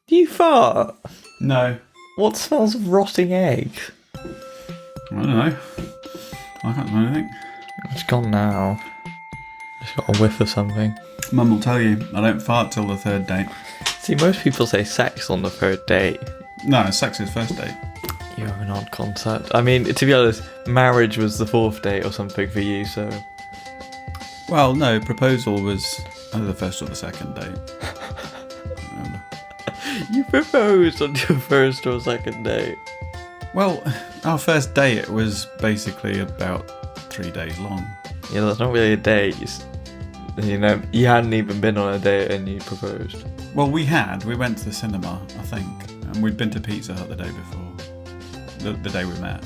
Do you fart? No. What smells of rotting eggs? I don't know. I can't smell anything. It's gone now. Just got a whiff of something. Mum will tell you, I don't fart till the third date. See, most people say sex on the third date. No, sex is first date. You have an odd concept. I mean, to be honest, marriage was the fourth date or something for you, so... Well, no, proposal was either the first or the second date. I don't remember. You proposed on your first or second date. Well, our first date was basically about 3 days long. Yeah, that's not really a date. You know, you hadn't even been on a date and you proposed. Well, we went to the cinema, I think, and we'd been to Pizza Hut the day before. The day we met.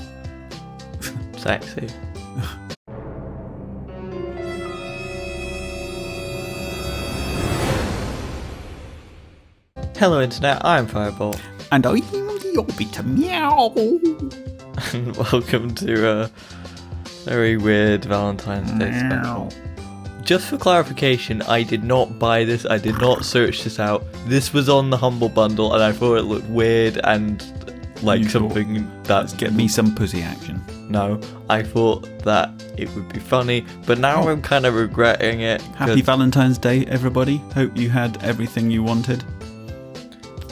Sexy. Hello Internet, I'm Firebolt. And I'm the Orbiter. Meow! And welcome to a very weird Valentine's Day special. Just for clarification, I did not buy this, I did not search this out. This was on the Humble Bundle and I thought it looked weird and like something that's... Get me some pussy action. No, I thought that it would be funny, but now I'm kind of regretting it. Happy Valentine's Day, everybody. Hope you had everything you wanted.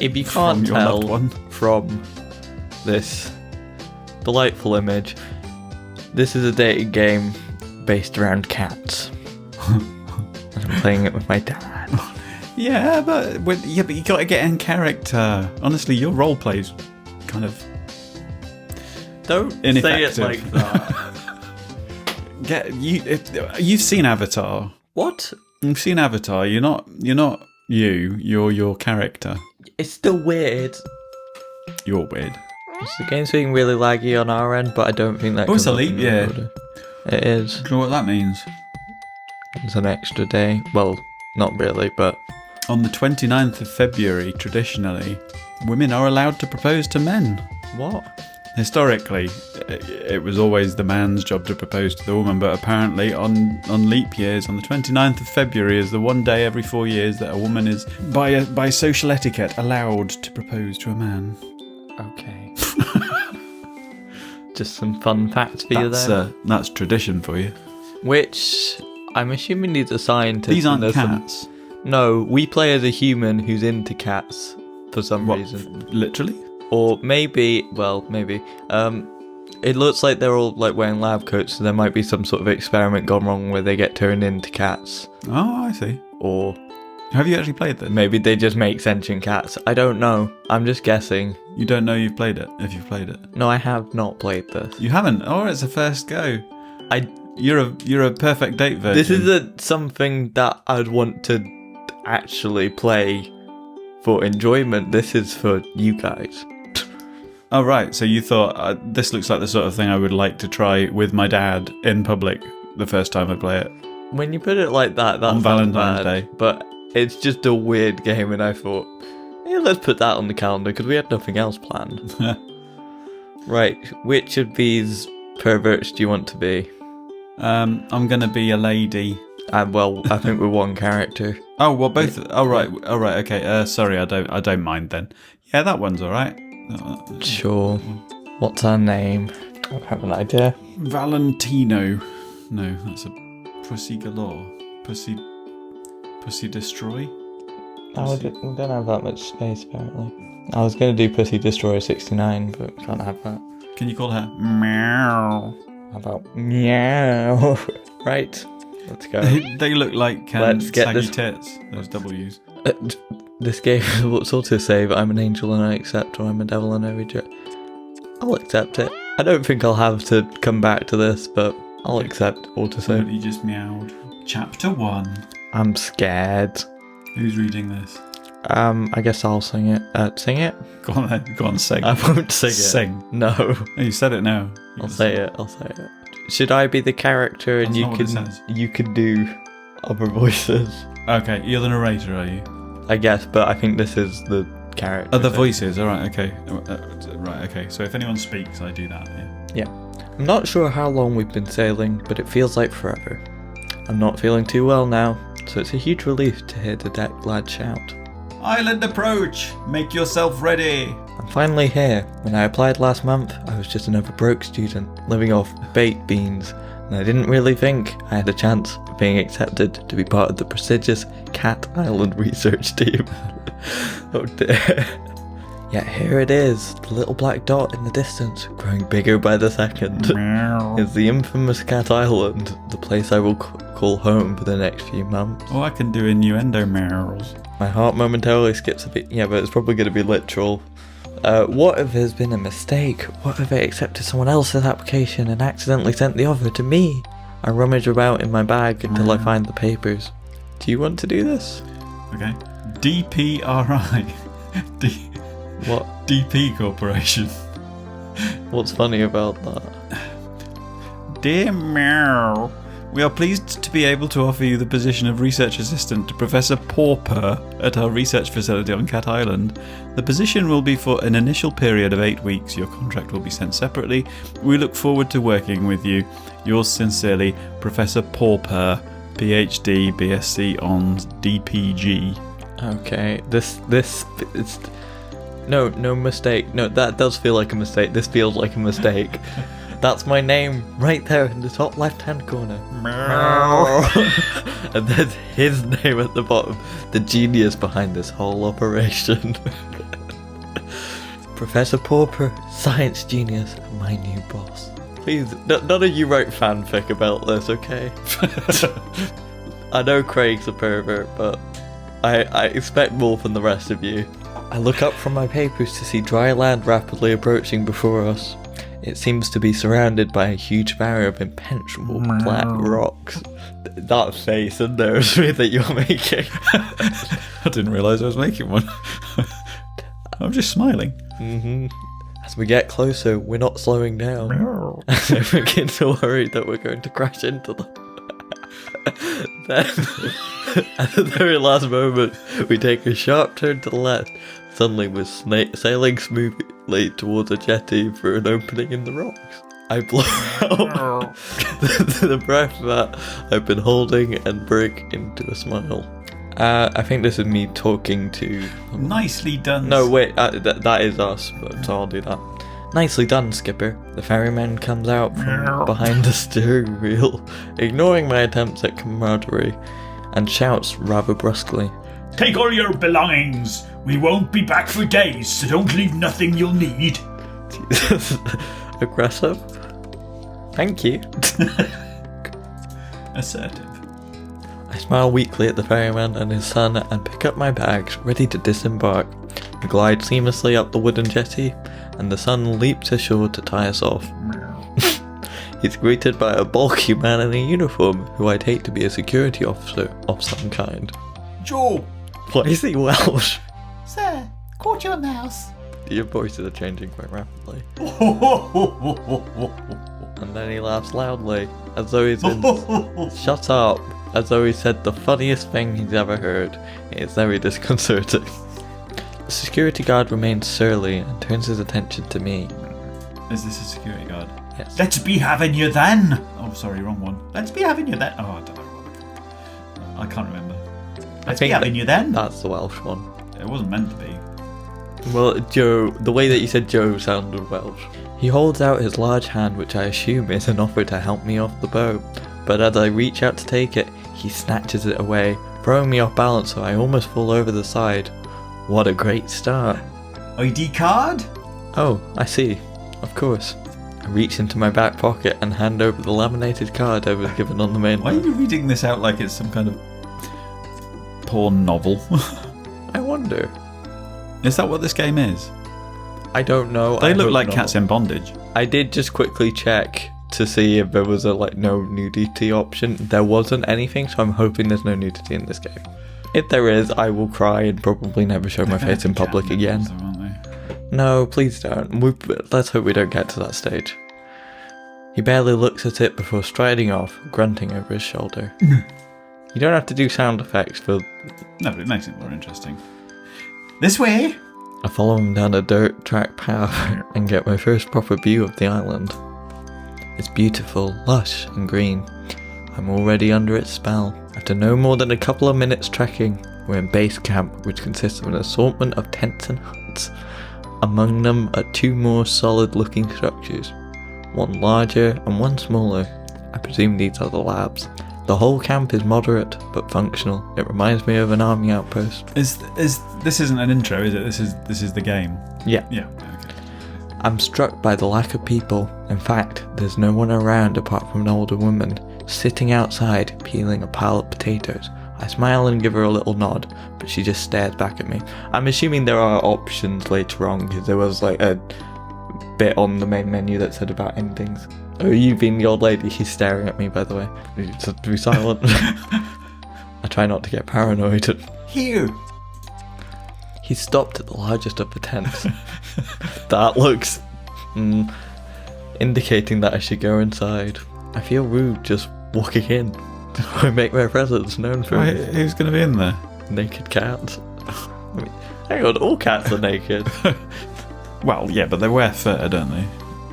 If you can't your tell loved one. from this delightful image, this is a dating game based around cats. And I'm playing it with my dad. Yeah, but you got to get in character. Honestly, your role play's kind of Don't ineffective. say it like that. You've seen Avatar. What? You've seen Avatar. You're not you're your character. It's still weird. You're weird. The game's being really laggy on our end, but I don't think that. Oh, it's a leap year. It is. Do you know what that means? It's an extra day. Well, not really, but On the 29th of February, traditionally, women are allowed to propose to men. what? Historically, it was always the man's job to propose to the woman, but apparently on leap years, on the 29th of February is the one day every 4 years that a woman is, by social etiquette, allowed to propose to a man. Okay. Just some fun facts for you there. That's tradition for you. Which I'm assuming needs a scientist. These aren't and there's some- cats. No, we play as a human who's into cats for some What, reason. literally? Or maybe, it looks like they're all like wearing lab coats, so there might be some sort of experiment gone wrong where they get turned into cats. Oh, I see. Or Have you actually played this? maybe they just make sentient cats. I don't know. I'm just guessing. You don't know you've played it, if you've played it. No, I have not played this. You haven't? Oh, it's a first go. I. You're a perfect date virgin. This is something that I'd want to actually play for enjoyment. This is for you guys. Oh, right. So you thought, this looks like the sort of thing I would like to try with my dad in public the first time I play it. When you put it like that, that's On Valentine's Day. But it's just a weird game, and I thought, yeah, let's put that on the calendar because we had nothing else planned. Right, which of these perverts do you want to be? I'm going to be a lady. Well, I think we're one character. Oh, well, both. Oh, right. Okay. Sorry, I don't mind then. Yeah, that one's all right. Sure. What's her name? I don't have an idea. Valentino. No, that's a pussy galore. Pussy destroy. We don't have that much space, apparently. I was going to do Pussy Destroyer 69, but can't have that. Can you call her meow? How about meow? Right, let's go. They look like Let's get saggy this- tits. Those W's. This game will sort of say that I'm an angel and I accept, or I'm a devil and I reject. I'll accept it. I don't think I'll have to come back to this, but I'll accept autosave. You just meowed. Chapter 1. I'm scared. Who's reading this? I guess I'll sing it. Sing it? Go on then. Go on, sing. I won't sing it. Sing. No. Oh, you said it now. I'll say it. Should I be the character and That's not what it says. you can do other voices? Okay, you're the narrator, are you? I guess, but I think this is the character. Other thing. voices, alright, okay. Right, okay. So if anyone speaks, I do that, yeah. I'm not sure how long we've been sailing, but it feels like forever. I'm not feeling too well now, so it's a huge relief to hear the deck lad shout. Island approach! Make yourself ready! I'm finally here. When I applied last month, I was just another broke student, living off baked beans, and I didn't really think I had a chance of being accepted to be part of the prestigious Cat Island research team. Oh dear. Yet here it is, the little black dot in the distance, growing bigger by the second. It's the infamous Cat Island, the place I will call home for the next few months. Oh, I can do innuendo meows. My heart momentarily skips a beat. Yeah, but it's probably going to be literal. What if there's been a mistake? What if I accepted someone else's application and accidentally sent the offer to me? I rummage about in my bag until I find the papers. Do you want to do this? Okay. DPRI. What? DP Corporation. What's funny about that? Dear Meow, we are pleased to be able to offer you the position of research assistant to Professor Purrfect at our research facility on Cat Island. The position will be for an initial period of 8 weeks. Your contract will be sent separately. We look forward to working with you. Yours sincerely, Professor Purrfect, PhD, BSc on DPG. Okay, this it's no mistake. No, that does feel like a mistake. This feels like a mistake. That's my name right there in the top left-hand corner. And there's his name at the bottom. The genius behind this whole operation. Professor Purrfect, science genius, and my new boss. Please, none of you write fanfic about this, okay? I know Craig's a pervert, but I expect more from the rest of you. I look up from my papers to see dry land rapidly approaching before us. It seems to be surrounded by a huge barrier of impenetrable black rocks. That face in there is me that you're making. I didn't realise I was making one. I'm just smiling. As we get closer, we're not slowing down. I begin to worry that we're going to crash into them. Then, at the very last moment, we take a sharp turn to the left. Suddenly we're sailing smoothly towards a jetty through an opening in the rocks. I blow out the breath that I've been holding and break into a smile. I think this is me talking to... Nicely done. No, wait, that is us, so I'll do that. Nicely done, Skipper. The ferryman comes out from behind the steering wheel, ignoring my attempts at camaraderie, and shouts rather brusquely. Take all your belongings. We won't be back for days, so don't leave nothing you'll need. Jesus. Aggressive? Thank you. Assertive. I smile weakly at the ferryman and his son and pick up my bags, ready to disembark. We glide seamlessly up the wooden jetty, and the son leaps ashore to tie us off. He's greeted by a bulky man in a uniform, who I take to be a security officer of some kind. Joe! Why is he Welsh? Sir, caught your mouse. Your voices are changing quite rapidly. And then he laughs loudly, as though he's in... Shut up! As though he said the funniest thing he's ever heard. It's very disconcerting. The security guard remains surly and turns his attention to me. Is this a security guard? Yes. Let's be having you then. Oh, sorry, wrong one. Let's be having you then. Oh, I don't know what they're called. I can't remember. Let's be having you then. That's the Welsh one. It wasn't meant to be. Well, Joe, the way that you said Joe sounded Welsh. He holds out his large hand, which I assume is an offer to help me off the boat. But as I reach out to take it, he snatches it away, throwing me off balance so I almost fall over the side. What a great start. ID card? Oh, I see. Of course. I reach into my back pocket and hand over the laminated card I was given on the Why are mainland. you reading this out like it's some kind of porn novel? I wonder. Is that what this game is? I don't know. They I look hope like not. cats in bondage. I did just quickly check to see if there was a no nudity option. There wasn't anything, so I'm hoping there's no nudity in this game. If there is, I will cry and probably never show my face in public again. Though, aren't they? No, please don't. Let's hope we don't get to that stage. He barely looks at it before striding off, grunting over his shoulder. You don't have to do sound effects for... No, but it makes it more interesting. This way. I follow him down a dirt track path and get my first proper view of the island. It's beautiful, lush and green. I'm already under its spell. After no more than a couple of minutes trekking, we're in base camp, which consists of an assortment of tents and huts. Among them are 2 more solid-looking structures, one larger and one smaller. I presume these are the labs. The whole camp is moderate but functional. It reminds me of an army outpost. Is this isn't an intro, is it? This is the game. Yeah. Yeah. Okay. I'm struck by the lack of people. In fact, there's no one around apart from an older woman, sitting outside peeling a pile of potatoes. I smile and give her a little nod, but she just stares back at me. I'm assuming there are options later on, because there was like a bit on the main menu that said about endings. Oh, you being the old lady, she's staring at me, by the way. You just have to be silent. I try not to get paranoid. Here. He stopped at the largest of the tents. That looks... indicating that I should go inside. I feel rude just walking in. I make my presence known for Right, who's going to be in there? naked cats. I mean, hang on, all cats are naked. Well, yeah, but they wear fur, don't they?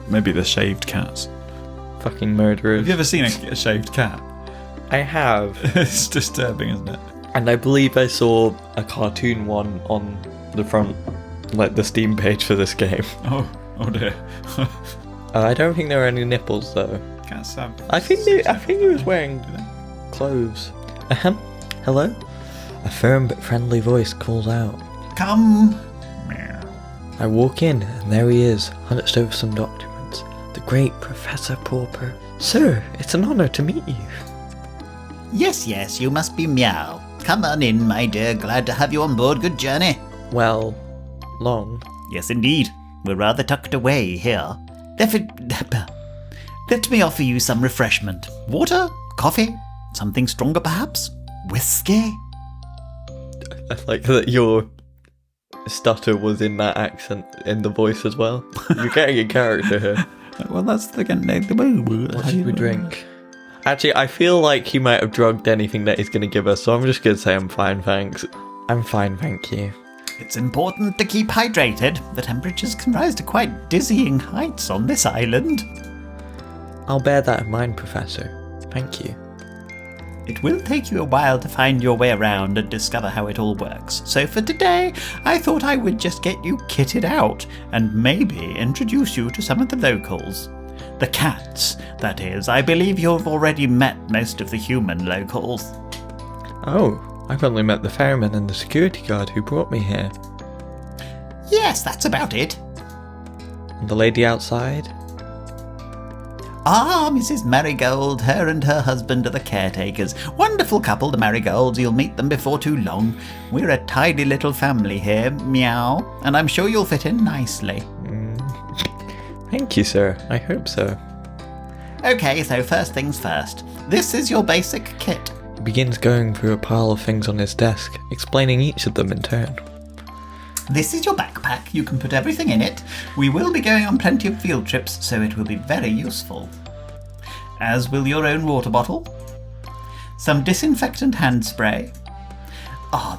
Maybe they're shaved cats. Fucking murderers. Have you ever seen a shaved cat? I have. It's disturbing, isn't it? And I believe I saw a cartoon one on the front, like the Steam page for this game. Oh dear. I don't think there are any nipples though. Cats have. I think he was wearing clothes. Hello? A firm but friendly voice calls out. Come. I walk in, and there he is, hunched over some documents. The great Professor Purrfect. Sir, it's an honour to meet you. Yes, you must be Meow. Come on in, my dear. Glad to have you on board. Good journey. Well, long. Yes, indeed. We're rather tucked away here. Let me offer you some refreshment. Water? Coffee? Something stronger, perhaps? Whiskey? I like that your stutter was in that accent, in the voice as well. You're getting a character here. Well, that's the What should we drink? Actually, I feel like he might have drugged anything that he's going to give us, so I'm just going to say I'm fine, thanks. I'm fine, thank you. It's important to keep hydrated. The temperatures can rise to quite dizzying heights on this island. I'll bear that in mind, Professor. Thank you. It will take you a while to find your way around and discover how it all works. So for today, I thought I would just get you kitted out and maybe introduce you to some of the locals. The cats, that is. I believe you've already met most of the human locals. Oh, I've only met the ferryman and the security guard who brought me here. Yes, that's about it. And the lady outside? Ah, Mrs. Marigold. Her and her husband are the caretakers. Wonderful couple, the Marigolds. You'll meet them before too long. We're a tidy little family here, Meow, and I'm sure you'll fit in nicely. Thank you, sir. I hope so. Okay, so first things first. This is your basic kit. He begins going through a pile of things on his desk, explaining each of them in turn. This is your backpack. You can put everything in it. We will be going on plenty of field trips, so it will be very useful. As will your own water bottle. Some disinfectant hand spray.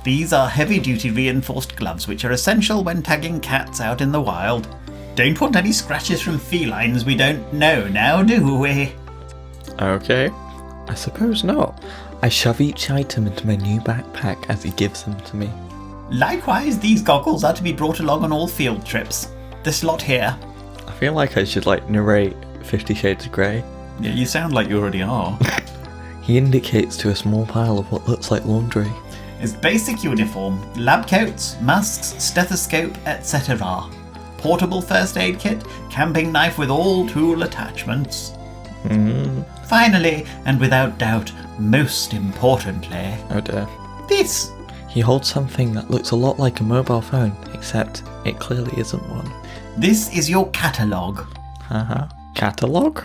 These are heavy-duty reinforced gloves, which are essential when tagging cats out in the wild. Don't want any scratches from felines we don't know now, do we? Okay. I suppose not. I shove each item into my new backpack as he gives them to me. Likewise, these goggles are to be brought along on all field trips. This lot here. I feel like I should narrate 50 Shades of Grey. Yeah, you sound like you already are. He indicates to a small pile of what looks like laundry. Is basic uniform, lab coats, masks, stethoscope, etc. Portable first aid kit, camping knife with all tool attachments. Finally, and without doubt, most importantly, Oh dear. this. He holds something that looks a lot like a mobile phone, except it clearly isn't one. This is your catalogue. Catalogue?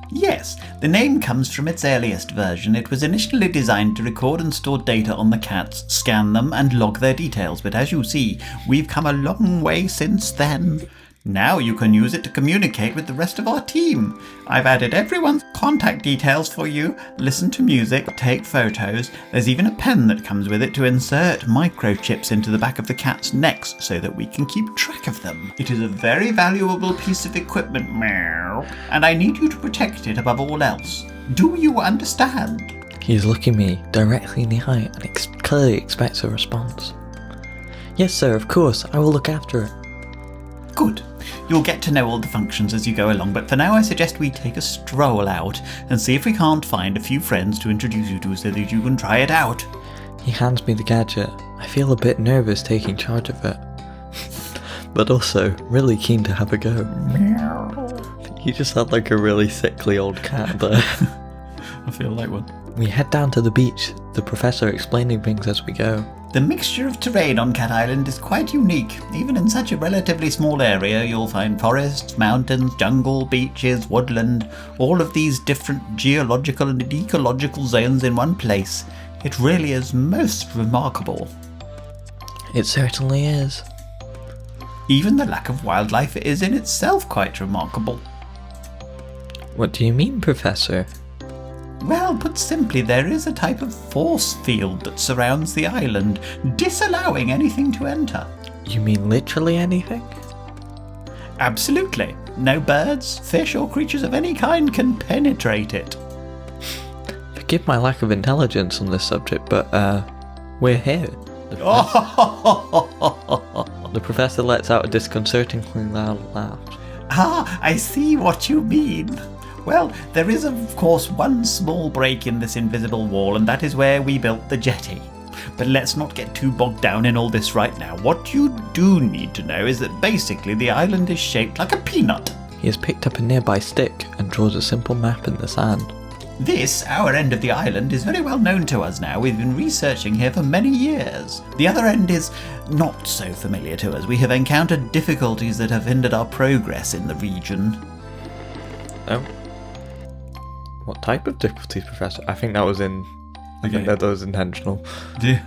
Yes, the name comes from its earliest version. It was initially designed to record and store data on the cats, scan them, and log their details. But as you see, we've come a long way since then. Now you can use it to communicate with the rest of our team. I've added everyone's contact details for you, listen to music, take photos. There's even a pen that comes with it to insert microchips into the back of the cat's necks so that we can keep track of them. It is a very valuable piece of equipment, Meow, and I need you to protect it above all else. Do you understand? He is looking me directly in the eye and clearly expects a response. Yes, sir, of course. I will look after it. Good. You'll get to know all the functions as you go along, but for now I suggest we take a stroll out and see if we can't find a few friends to introduce you to so that you can try it out. He hands me the gadget. I feel a bit nervous taking charge of it. But also, really keen to have a go. You just sound like a really sickly old cat there. I feel like one. We head down to the beach, the professor explaining things as we go. The mixture of terrain on Cat Island is quite unique. Even in such a relatively small area, you'll find forests, mountains, jungle, beaches, woodland, all of these different geological and ecological zones in one place. It really is most remarkable. It certainly is. Even the lack of wildlife is in itself quite remarkable. What do you mean, Professor? Well, put simply, there is a type of force field that surrounds the island, disallowing anything to enter. You mean literally anything? Absolutely. No birds, fish, or creatures of any kind can penetrate it. Forgive my lack of intelligence on this subject, but, we're here. The professor lets out a disconcertingly loud laugh. Ah, I see what you mean. Well, there is of course one small break in this invisible wall, and that is where we built the jetty. But let's not get too bogged down in all this right now. What you do need to know is that basically the island is shaped like a peanut. He has picked up a nearby stick and draws a simple map in the sand. This, our end of the island, is very well known to us now. We've been researching here for many years. The other end is not so familiar to us. We have encountered difficulties that have hindered our progress in the region. Oh. What type of difficulties, Professor? I think that was intentional. Yeah.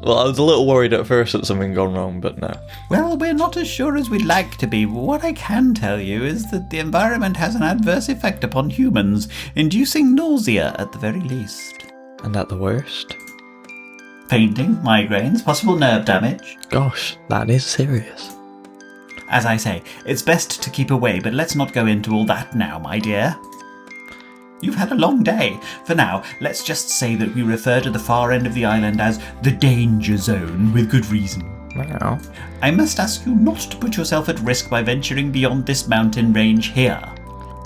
Well, I was a little worried at first that something had gone wrong, but no. Well, we're not as sure as we'd like to be. What I can tell you is that the environment has an adverse effect upon humans, inducing nausea at the very least. And at the worst? Fainting, migraines, possible nerve damage. Gosh, that is serious. As I say, it's best to keep away, but let's not go into all that now, my dear. You've had a long day. For now, let's just say that we refer to the far end of the island as the danger zone, with good reason. Wow. I must ask you not to put yourself at risk by venturing beyond this mountain range here.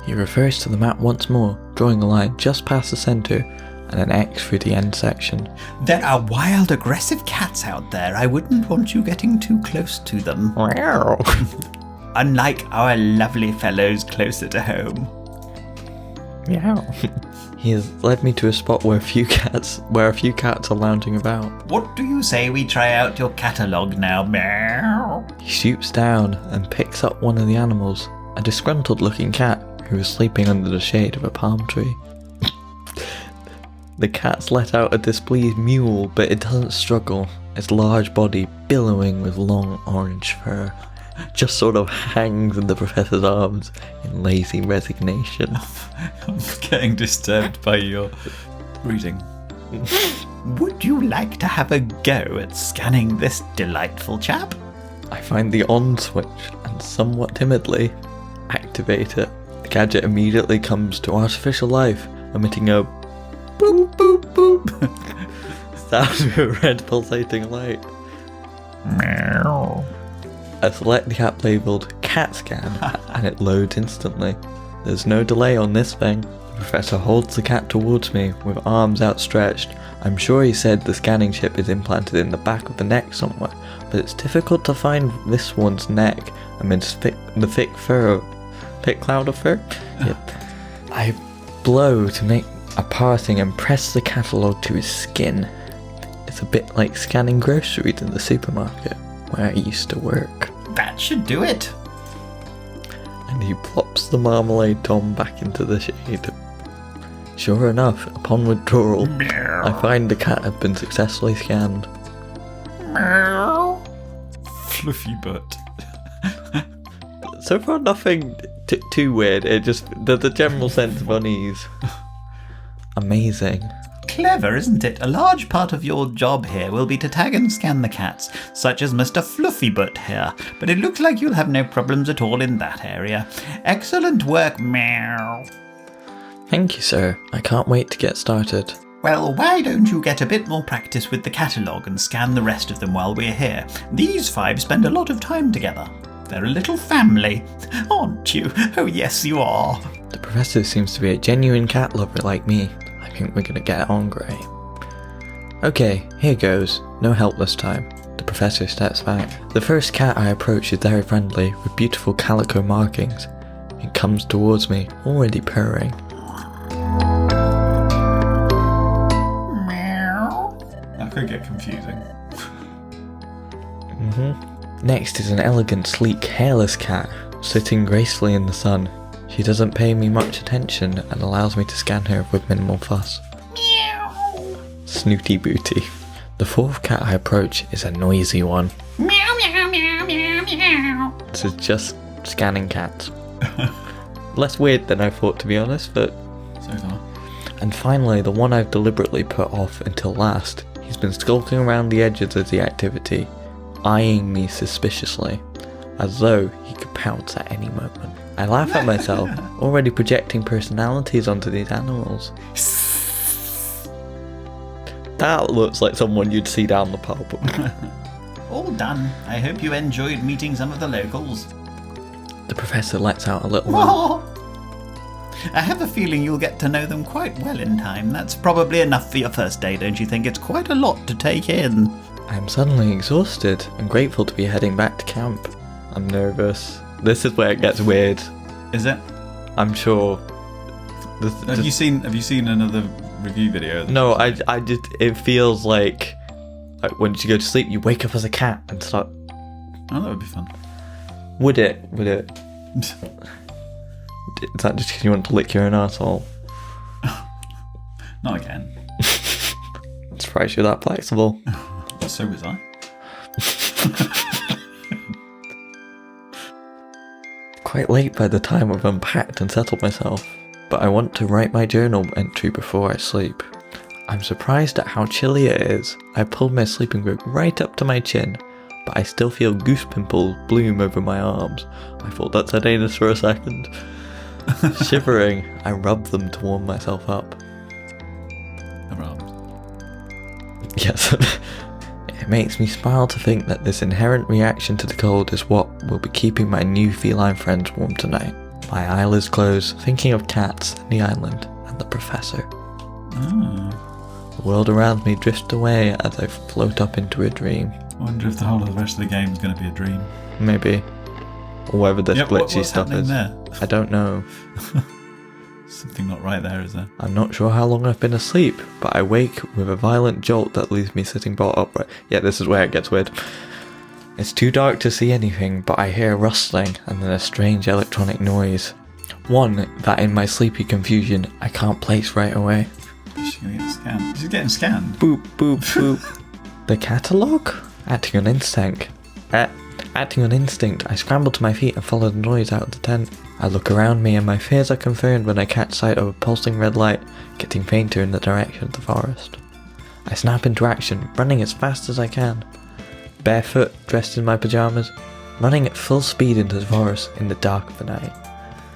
He refers to the map once more, drawing a line just past the centre and an X through the end section. There are wild, aggressive cats out there. I wouldn't want you getting too close to them. Wow. Unlike our lovely fellows closer to home. Meow. He has led me to a spot where a few cats are lounging about. What do you say we try out your catalogue now, meow? He stoops down and picks up one of the animals, a disgruntled looking cat who is sleeping under the shade of a palm tree. The cat's let out a displeased mewl, but it doesn't struggle, its large body billowing with long orange fur. Just sort of hangs in the professor's arms in lazy resignation. I'm getting disturbed by your reading. Would you like to have a go at scanning this delightful chap? I find the on switch and somewhat timidly activate it. The gadget immediately comes to artificial life, emitting a boop boop boop sound of a red pulsating light. Meow. I select the app labelled Cat Scan and it loads instantly. There's no delay on this thing. The professor holds the cat towards me with arms outstretched. I'm sure he said the scanning chip is implanted in the back of the neck somewhere, but it's difficult to find this one's neck amidst the thick cloud of fur. Yep. I blow to make a parting and press the catalogue to his skin. It's a bit like scanning groceries in the supermarket where I used to work. That should do it. And he plops the marmalade Tom back into the shade. Sure enough, upon withdrawal, I find the cat had been successfully scanned. Fluffy butt. So far, nothing too weird. It just there's a general sense of unease. Amazing. Clever, isn't it? A large part of your job here will be to tag and scan the cats, such as Mr. Fluffybutt here, but it looks like you'll have no problems at all in that area. Excellent work, meow. Thank you, sir. I can't wait to get started. Well, why don't you get a bit more practice with the catalogue and scan the rest of them while we're here? These 5 spend a lot of time together. They're a little family, aren't you? Oh, yes, you are. The professor seems to be a genuine cat lover like me. I think we're gonna get on great. Okay, here goes. No help this time. The professor steps back. The first cat I approach is very friendly, with beautiful calico markings. It comes towards me, already purring. That could get confusing. Next is an elegant, sleek, hairless cat, sitting gracefully in the sun. She doesn't pay me much attention and allows me to scan her with minimal fuss. Snooty booty. The fourth cat I approach is a noisy one. This is just scanning cats. Less weird than I thought, to be honest, but... So far. And finally, the one I've deliberately put off until last. He's been skulking around the edges of the activity, eyeing me suspiciously, as though he could pounce at any moment. I laugh at myself, already projecting personalities onto these animals. That looks like someone you'd see down the pub. All done. I hope you enjoyed meeting some of the locals. The professor lets out a little laugh. I have a feeling you'll get to know them quite well in time. That's probably enough for your first day, don't you think? It's quite a lot to take in. I'm suddenly exhausted and grateful to be heading back to camp. I'm nervous. This is where it gets weird. Is it? I'm sure. Have you seen another review video? No, I just, it feels like once you go to sleep, you wake up as a cat and start. Oh, that would be fun. Would it? Is that just because you want to lick your own arsehole? Not again. I'm surprised you're that flexible. So was I. Quite late by the time I've unpacked and settled myself, but I want to write my journal entry before I sleep. I'm surprised at how chilly it is. I pulled my sleeping bag right up to my chin, but I still feel goose pimples bloom over my arms. I thought that's a anus for a second. Shivering, I rub them to warm myself up. Yes. It makes me smile to think that this inherent reaction to the cold is what will be keeping my new feline friends warm tonight. My eyelids close, thinking of cats and the island and the professor. The world around me drifts away as I float up into a dream. I wonder if the whole of the rest of the game is going to be a dream. Maybe. Or whatever this glitchy what's stuff is. There? I don't know. Something not right there, is there? I'm not sure how long I've been asleep, but I wake with a violent jolt that leaves me sitting bolt upright. Yeah, this is where it gets weird. It's too dark to see anything, but I hear rustling and then a strange electronic noise. One that in my sleepy confusion I can't place right away. She's going to get scanned. She's getting scanned. Boop, boop, boop. The catalogue? Acting on instinct. Acting on instinct, I scramble to my feet and follow the noise out of the tent. I look around me and my fears are confirmed when I catch sight of a pulsing red light getting fainter in the direction of the forest. I snap into action, running as fast as I can. Barefoot, dressed in my pyjamas, running at full speed into the forest in the dark of the night.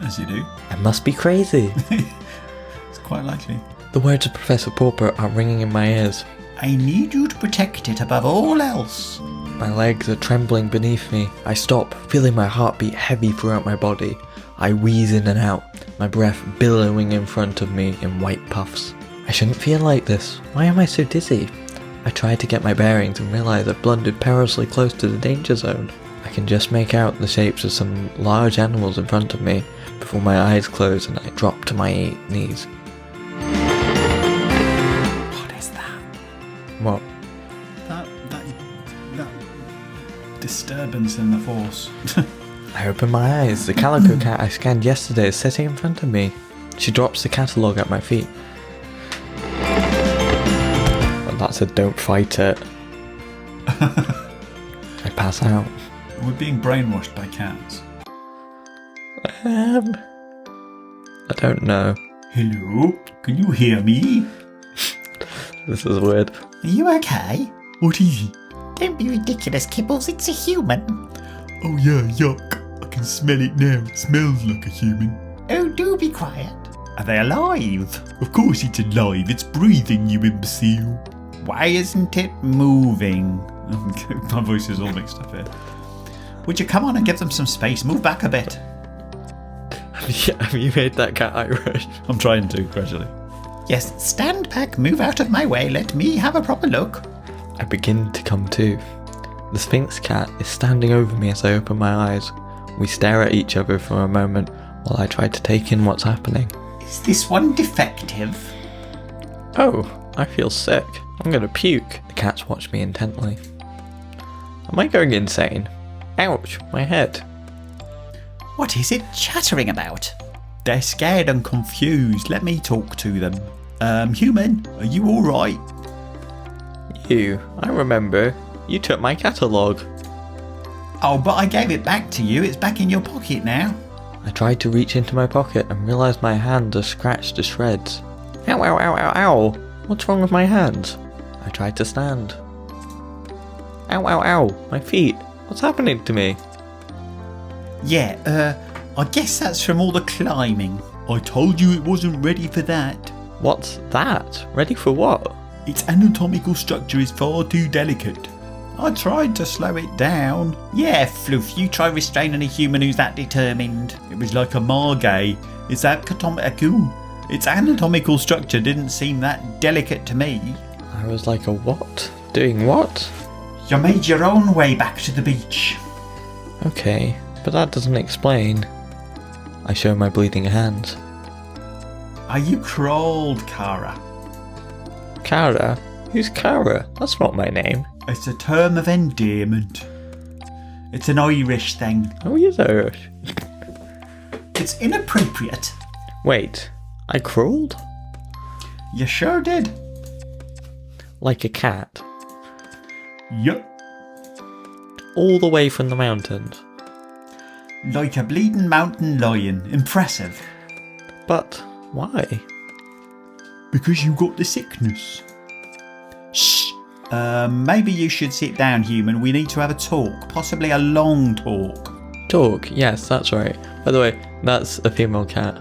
As you do. I must be crazy. It's quite likely. The words of Professor Purrfect are ringing in my ears. I need you to protect it above all else. My legs are trembling beneath me. I stop, feeling my heartbeat heavy throughout my body. I wheeze in and out, my breath billowing in front of me in white puffs. I shouldn't feel like this. Why am I so dizzy? I try to get my bearings and realise I've blundered perilously close to the danger zone. I can just make out the shapes of some large animals in front of me before my eyes close and I drop to my knees. What is that? What? That disturbance in the force. I open my eyes. The calico cat I scanned yesterday is sitting in front of me. She drops the catalogue at my feet. And that said, don't fight it. I pass out. We're being brainwashed by cats. I don't know. Hello? Can you hear me? This is weird. Are you okay? What is it? Don't be ridiculous, Kibbles. It's a human. Oh yeah, yuck. I can smell it now. It smells like a human. Oh, do be quiet. Are they alive? Of course it's alive. It's breathing, you imbecile. Why isn't it moving? My voice is all mixed up here. Would you come on and give them some space? Move back a bit. Have you made that cat Irish? I'm trying to, gradually. Yes, stand back, move out of my way, let me have a proper look. I begin to come to. The Sphinx cat is standing over me as I open my eyes. We stare at each other for a moment while I try to take in what's happening. Is this one defective? Oh, I feel sick. I'm gonna puke. The cats watch me intently. Am I going insane? Ouch, my head. What is it chattering about? They're scared and confused. Let me talk to them. Human, are you alright? You, I remember. You took my catalogue. Oh, but I gave it back to you. It's back in your pocket now. I tried to reach into my pocket and realised my hands are scratched to shreds. Ow, ow, ow, ow, ow. What's wrong with my hands? I tried to stand. Ow, ow, ow. My feet. What's happening to me? Yeah, I guess that's from all the climbing. I told you it wasn't ready for that. What's that? Ready for what? Its anatomical structure is far too delicate. I tried to slow it down. Yeah, Fluff, you try restraining a human who's that determined. It was like a margay. Its anatomical structure didn't seem that delicate to me. I was like a what? Doing what? You made your own way back to the beach. Okay, but that doesn't explain. I show my bleeding hands. Are you crawled, Kara? Kara? Who's Kara? That's not my name. It's a term of endearment. It's an Irish thing. Oh, he's Irish. It's inappropriate. Wait, I crawled? You sure did. Like a cat? Yup. All the way from the mountains? Like a bleeding mountain lion. Impressive. But why? Because you got the sickness. Shh. Maybe you should sit down, human. We need to have a talk. Possibly a long talk. Talk, yes, that's right. By the way, that's a female cat.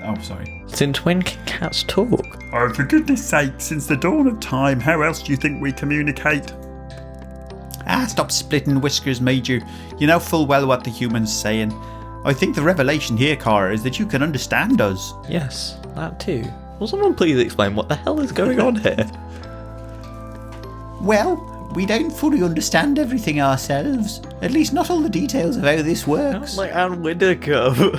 Oh, sorry. Since when can cats talk? Oh, for goodness sake, since the dawn of time, how else do you think we communicate? Stop splitting whiskers, Major. You know full well what the human's saying. I think the revelation here, Kara, is that you can understand us. Yes, that too. Will someone please explain what the hell is going on here? Well, we don't fully understand everything ourselves. At least not all the details of how this works. Like Anne Widdecombe.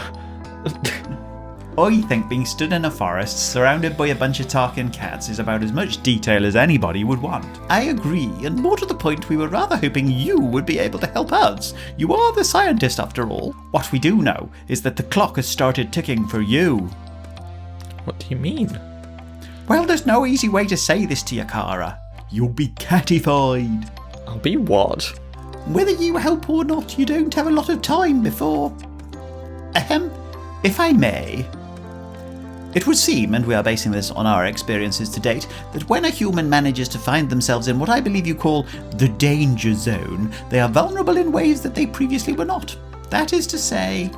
I think being stood in a forest surrounded by a bunch of talking cats is about as much detail as anybody would want. I agree, and more to the point, we were rather hoping you would be able to help us. You are the scientist after all. What we do know is that the clock has started ticking for you. What do you mean? Well, there's no easy way to say this to you, Kara. You'll be catified. I'll be what? Whether you help or not, you don't have a lot of time before... if I may... It would seem, and we are basing this on our experiences to date, that when a human manages to find themselves in what I believe you call the danger zone, they are vulnerable in ways that they previously were not. That is to say...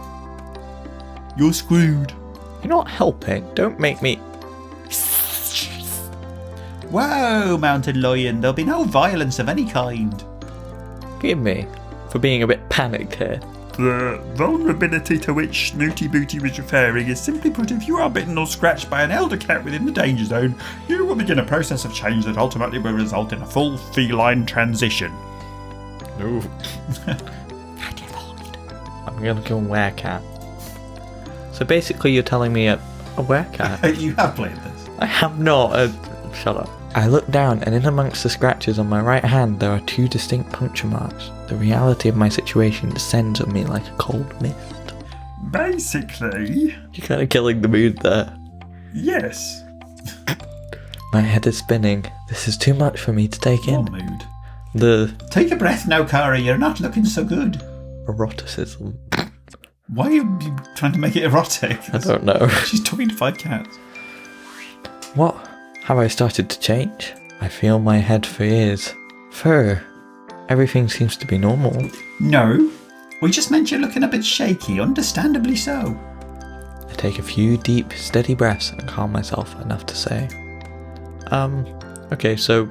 You're screwed. You're not helping. Don't make me... Whoa, mountain lion, there'll be no violence of any kind. Forgive me for being a bit panicked here. The vulnerability to which Snooty Booty was referring is simply put, if you are bitten or scratched by an elder cat within the danger zone, you will begin a process of change that ultimately will result in a full feline transition. No. I'm gonna go werecat. So basically you're telling me a werecat? You have played this. I have not. Shut up. I look down and in amongst the scratches on my right hand there are 2 distinct puncture marks. The reality of my situation descends on me like a cold mist. Basically... You're kind of killing the mood there. Yes. My head is spinning. This is too much for me to take in. What mood? The Take a breath now, Kara, you're not looking so good. eroticism. Why are you trying to make it erotic? I don't know. She's talking to 5 cats. What? Have I started to change? I feel my head for ears. Fur. Everything seems to be normal. No, we just meant you're looking a bit shaky, understandably so. I take a few deep, steady breaths and calm myself enough to say, okay, so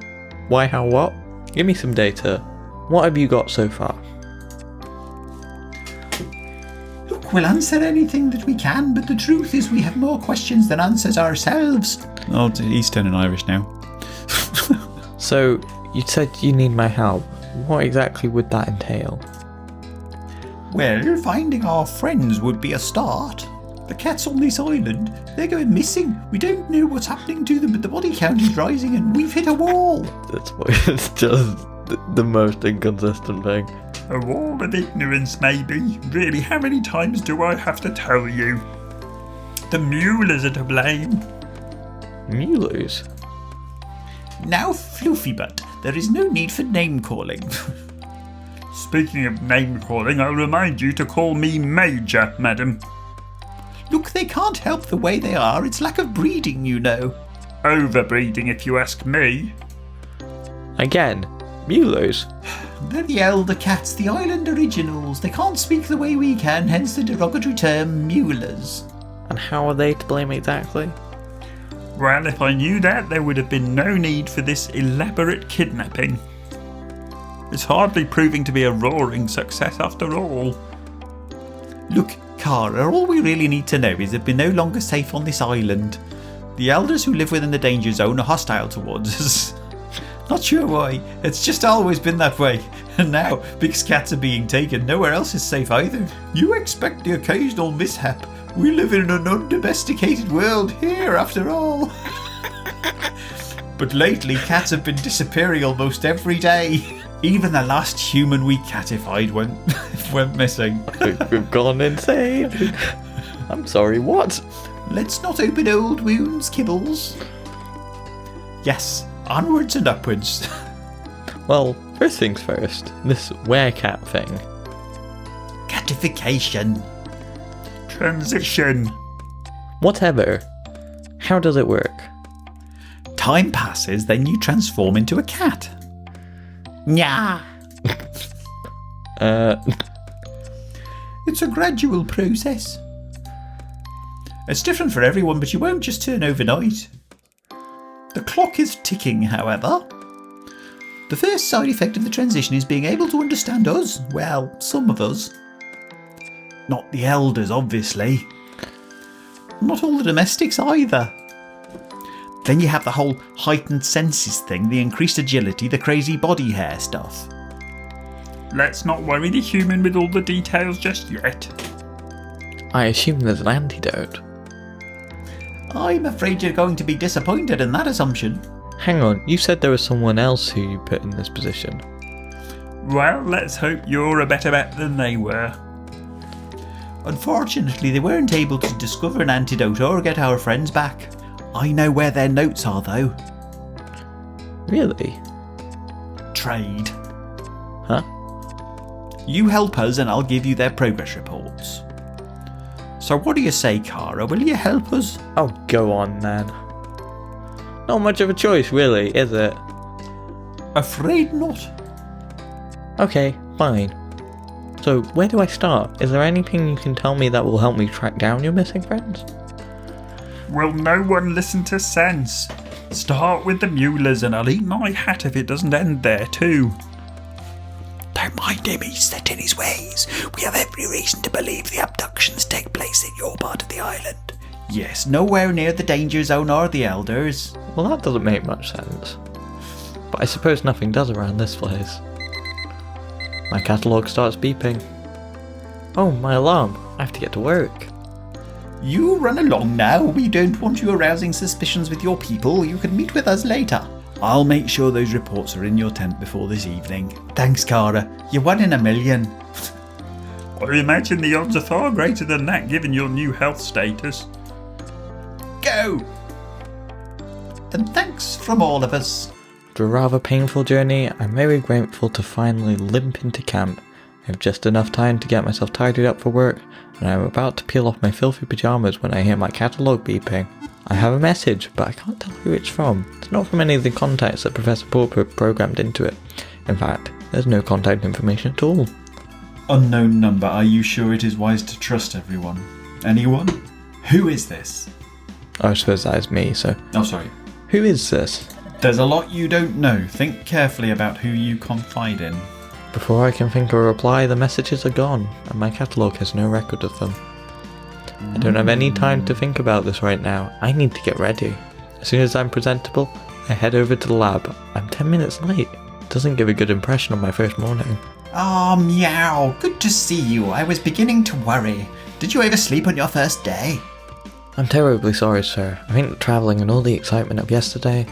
why, how, what? Give me some data. What have you got so far? Look, we'll answer anything that we can, but the truth is we have more questions than answers ourselves. Oh, he's turning Irish now. So, you said you need my help. What exactly would that entail? Well, finding our friends would be a start. The cats on this island, they're going missing. We don't know what's happening to them, but the body count is rising and we've hit a wall. It's just the most inconsistent thing. A wall of ignorance, maybe. Really, how many times do I have to tell you? The mulers are to blame. Mulers? Now, Floofybutt, there is no need for name calling. Speaking of name calling, I'll remind you to call me Major, madam. Look, they can't help the way they are. It's lack of breeding, you know. Overbreeding, if you ask me. Again, mulers? They're the elder cats, the island originals. They can't speak the way we can, hence the derogatory term mulers. And how are they to blame exactly? Well, if I knew that, there would have been no need for this elaborate kidnapping. It's hardly proving to be a roaring success after all. Look, Cara, all we really need to know is that we're no longer safe on this island. The elders who live within the danger zone are hostile towards us. Not sure why, it's just always been that way. And now, because cats are being taken, nowhere else is safe either. You expect the occasional mishap. We live in an undomesticated world here, after all. But lately, cats have been disappearing almost every day. Even the last human we catified went missing. We've gone insane. I'm sorry, what? Let's not open old wounds, Kibbles. Yes, onwards and upwards. Well, first things first, this werecat thing. Catification. Transition. Whatever. How does it work? Time passes, then you transform into a cat. Nya. It's a gradual process. It's different for everyone, but you won't just turn overnight. The clock is ticking, however. The first side effect of the transition is being able to understand us. Well, some of us. Not the elders, obviously. Not all the domestics either. Then you have the whole heightened senses thing, the increased agility, the crazy body hair stuff. Let's not worry the human with all the details just yet. I assume there's an antidote. I'm afraid you're going to be disappointed in that assumption. Hang on, you said there was someone else who you put in this position. Well, let's hope you're a better bet than they were. Unfortunately, they weren't able to discover an antidote or get our friends back. I know where their notes are, though. Really? Trade. Huh? You help us and I'll give you their progress reports. So what do you say, Cara? Will you help us? Oh, go on then. Not much of a choice, really, is it? Afraid not. Okay, fine. So, where do I start? Is there anything you can tell me that will help me track down your missing friends? Will no one listen to sense? Start with the mulers and I'll eat my hat if it doesn't end there too. Don't mind him, he's set in his ways. We have every reason to believe the abductions take place in your part of the island. Yes, nowhere near the danger zone or the elders. Well, that doesn't make much sense. But I suppose nothing does around this place. My catalogue starts beeping. Oh, my alarm. I have to get to work. You run along now. We don't want you arousing suspicions with your people. You can meet with us later. I'll make sure those reports are in your tent before this evening. Thanks, Cara. You're 1 in a million. I imagine the odds are far greater than that given your new health status. Go! And thanks from all of us. After a rather painful journey, I'm very grateful to finally limp into camp. I have just enough time to get myself tidied up for work, and I'm about to peel off my filthy pyjamas when I hear my catalogue beeping. I have a message, but I can't tell who it's from. It's not from any of the contacts that Professor Purrfect programmed into it. In fact, there's no contact information at all. Unknown number, are you sure it is wise to trust everyone? Anyone? Who is this? I suppose that is me, so... Oh, sorry. Who is this? There's a lot you don't know. Think carefully about who you confide in. Before I can think of a reply, the messages are gone, and my catalogue has no record of them. I don't have any time to think about this right now. I need to get ready. As soon as I'm presentable, I head over to the lab. I'm 10 minutes late. Doesn't give a good impression on my first morning. Oh, meow. Good to see you. I was beginning to worry. Did you oversleep on your first day? I'm terribly sorry, sir. I think the travelling and all the excitement of yesterday...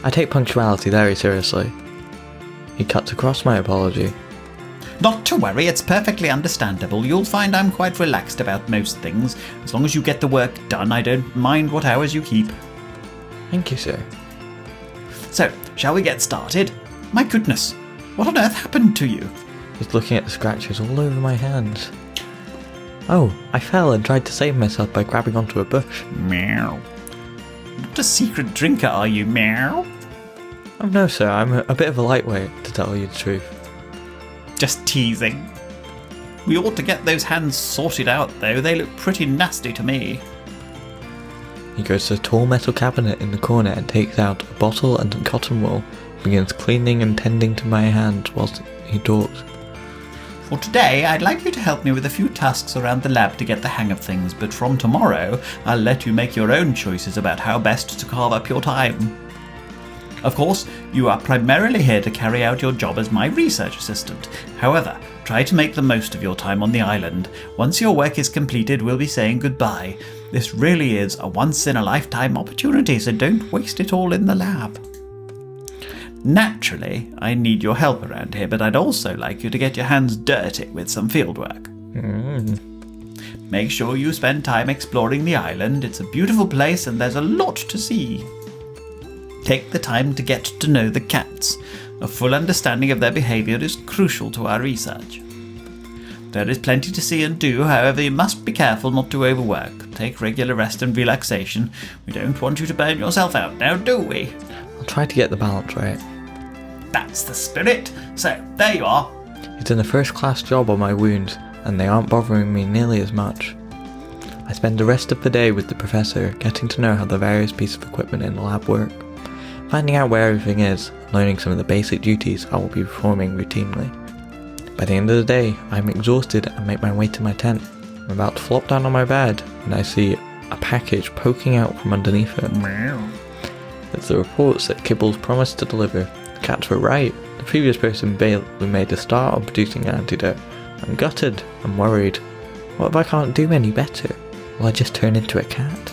I take punctuality very seriously. He cuts across my apology. Not to worry, it's perfectly understandable. You'll find I'm quite relaxed about most things. As long as you get the work done, I don't mind what hours you keep. Thank you, sir. So, shall we get started? My goodness, what on earth happened to you? He's looking at the scratches all over my hands. Oh, I fell and tried to save myself by grabbing onto a bush. Meow. What a secret drinker are you, meow? Oh no, sir, I'm a bit of a lightweight, to tell you the truth. Just teasing. We ought to get those hands sorted out, though. They look pretty nasty to me. He goes to a tall metal cabinet in the corner and takes out a bottle and a cotton wool, begins cleaning and tending to my hands whilst he talks. For today, I'd like you to help me with a few tasks around the lab to get the hang of things, but from tomorrow, I'll let you make your own choices about how best to carve up your time. Of course, you are primarily here to carry out your job as my research assistant. However, try to make the most of your time on the island. Once your work is completed, we'll be saying goodbye. This really is a once-in-a-lifetime opportunity, so don't waste it all in the lab. Naturally, I need your help around here, but I'd also like you to get your hands dirty with some fieldwork. Make sure you spend time exploring the island. It's a beautiful place and there's a lot to see. Take the time to get to know the cats. A full understanding of their behaviour is crucial to our research. There is plenty to see and do, however you must be careful not to overwork. Take regular rest and relaxation. We don't want you to burn yourself out now, do we? I'll try to get the balance right. That's the spirit. So, there you are. He's done a first-class job on my wounds, and they aren't bothering me nearly as much. I spend the rest of the day with the professor, getting to know how the various pieces of equipment in the lab work, finding out where everything is, and learning some of the basic duties I will be performing routinely. By the end of the day, I'm exhausted and make my way to my tent. I'm about to flop down on my bed, and I see a package poking out from underneath it. It's the reports that Kibbles promised to deliver. The cats were right. The previous person barely made a start on producing an antidote. I'm gutted. I'm worried. What if I can't do any better? Will I just turn into a cat?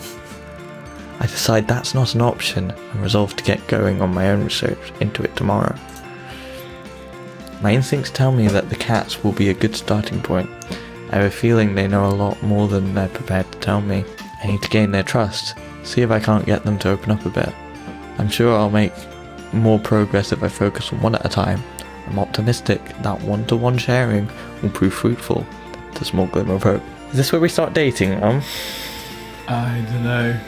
I decide that's not an option and resolve to get going on my own research into it tomorrow. My instincts tell me that the cats will be a good starting point. I have a feeling they know a lot more than they're prepared to tell me. I need to gain their trust, see if I can't get them to open up a bit. I'm sure I'll make more progress if I focus on one at a time. I'm optimistic that one-to-one sharing will prove fruitful. It's a small glimmer of hope. Is this where we start dating, I don't know.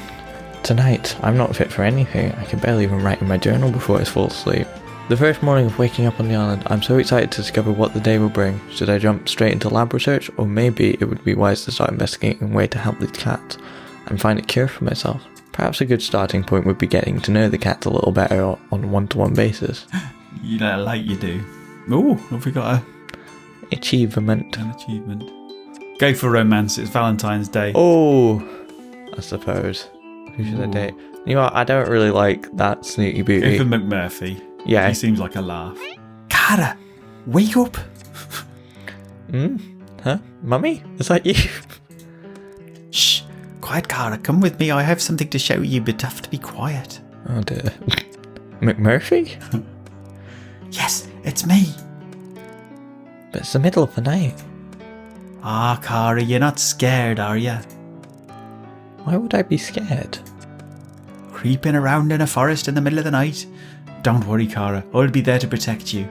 Tonight, I'm not fit for anything. I can barely even write in my journal before I fall asleep. The first morning of waking up on the island, I'm so excited to discover what the day will bring. Should I jump straight into lab research, or maybe it would be wise to start investigating a way to help these cats and find a cure for myself? Perhaps a good starting point would be getting to know the cats a little better on a one-to-one basis. You know, like you do. Ooh, have we got Achievement. an achievement? Go for romance. It's Valentine's Day. Oh, I suppose. Who should I date? You know what? I don't really like that snooty Go booty. for McMurphy. Yeah. He seems like a laugh. Kara, wake up. Huh? Mummy? Is that you? Shh. Quiet, Kara. Come with me. I have something to show you, but have to be quiet. Oh dear. McMurphy? Yes, it's me. But it's the middle of the night. Ah, Kara, you're not scared, are you? Why would I be scared? Creeping around in a forest in the middle of the night? Don't worry, Kara. I'll be there to protect you.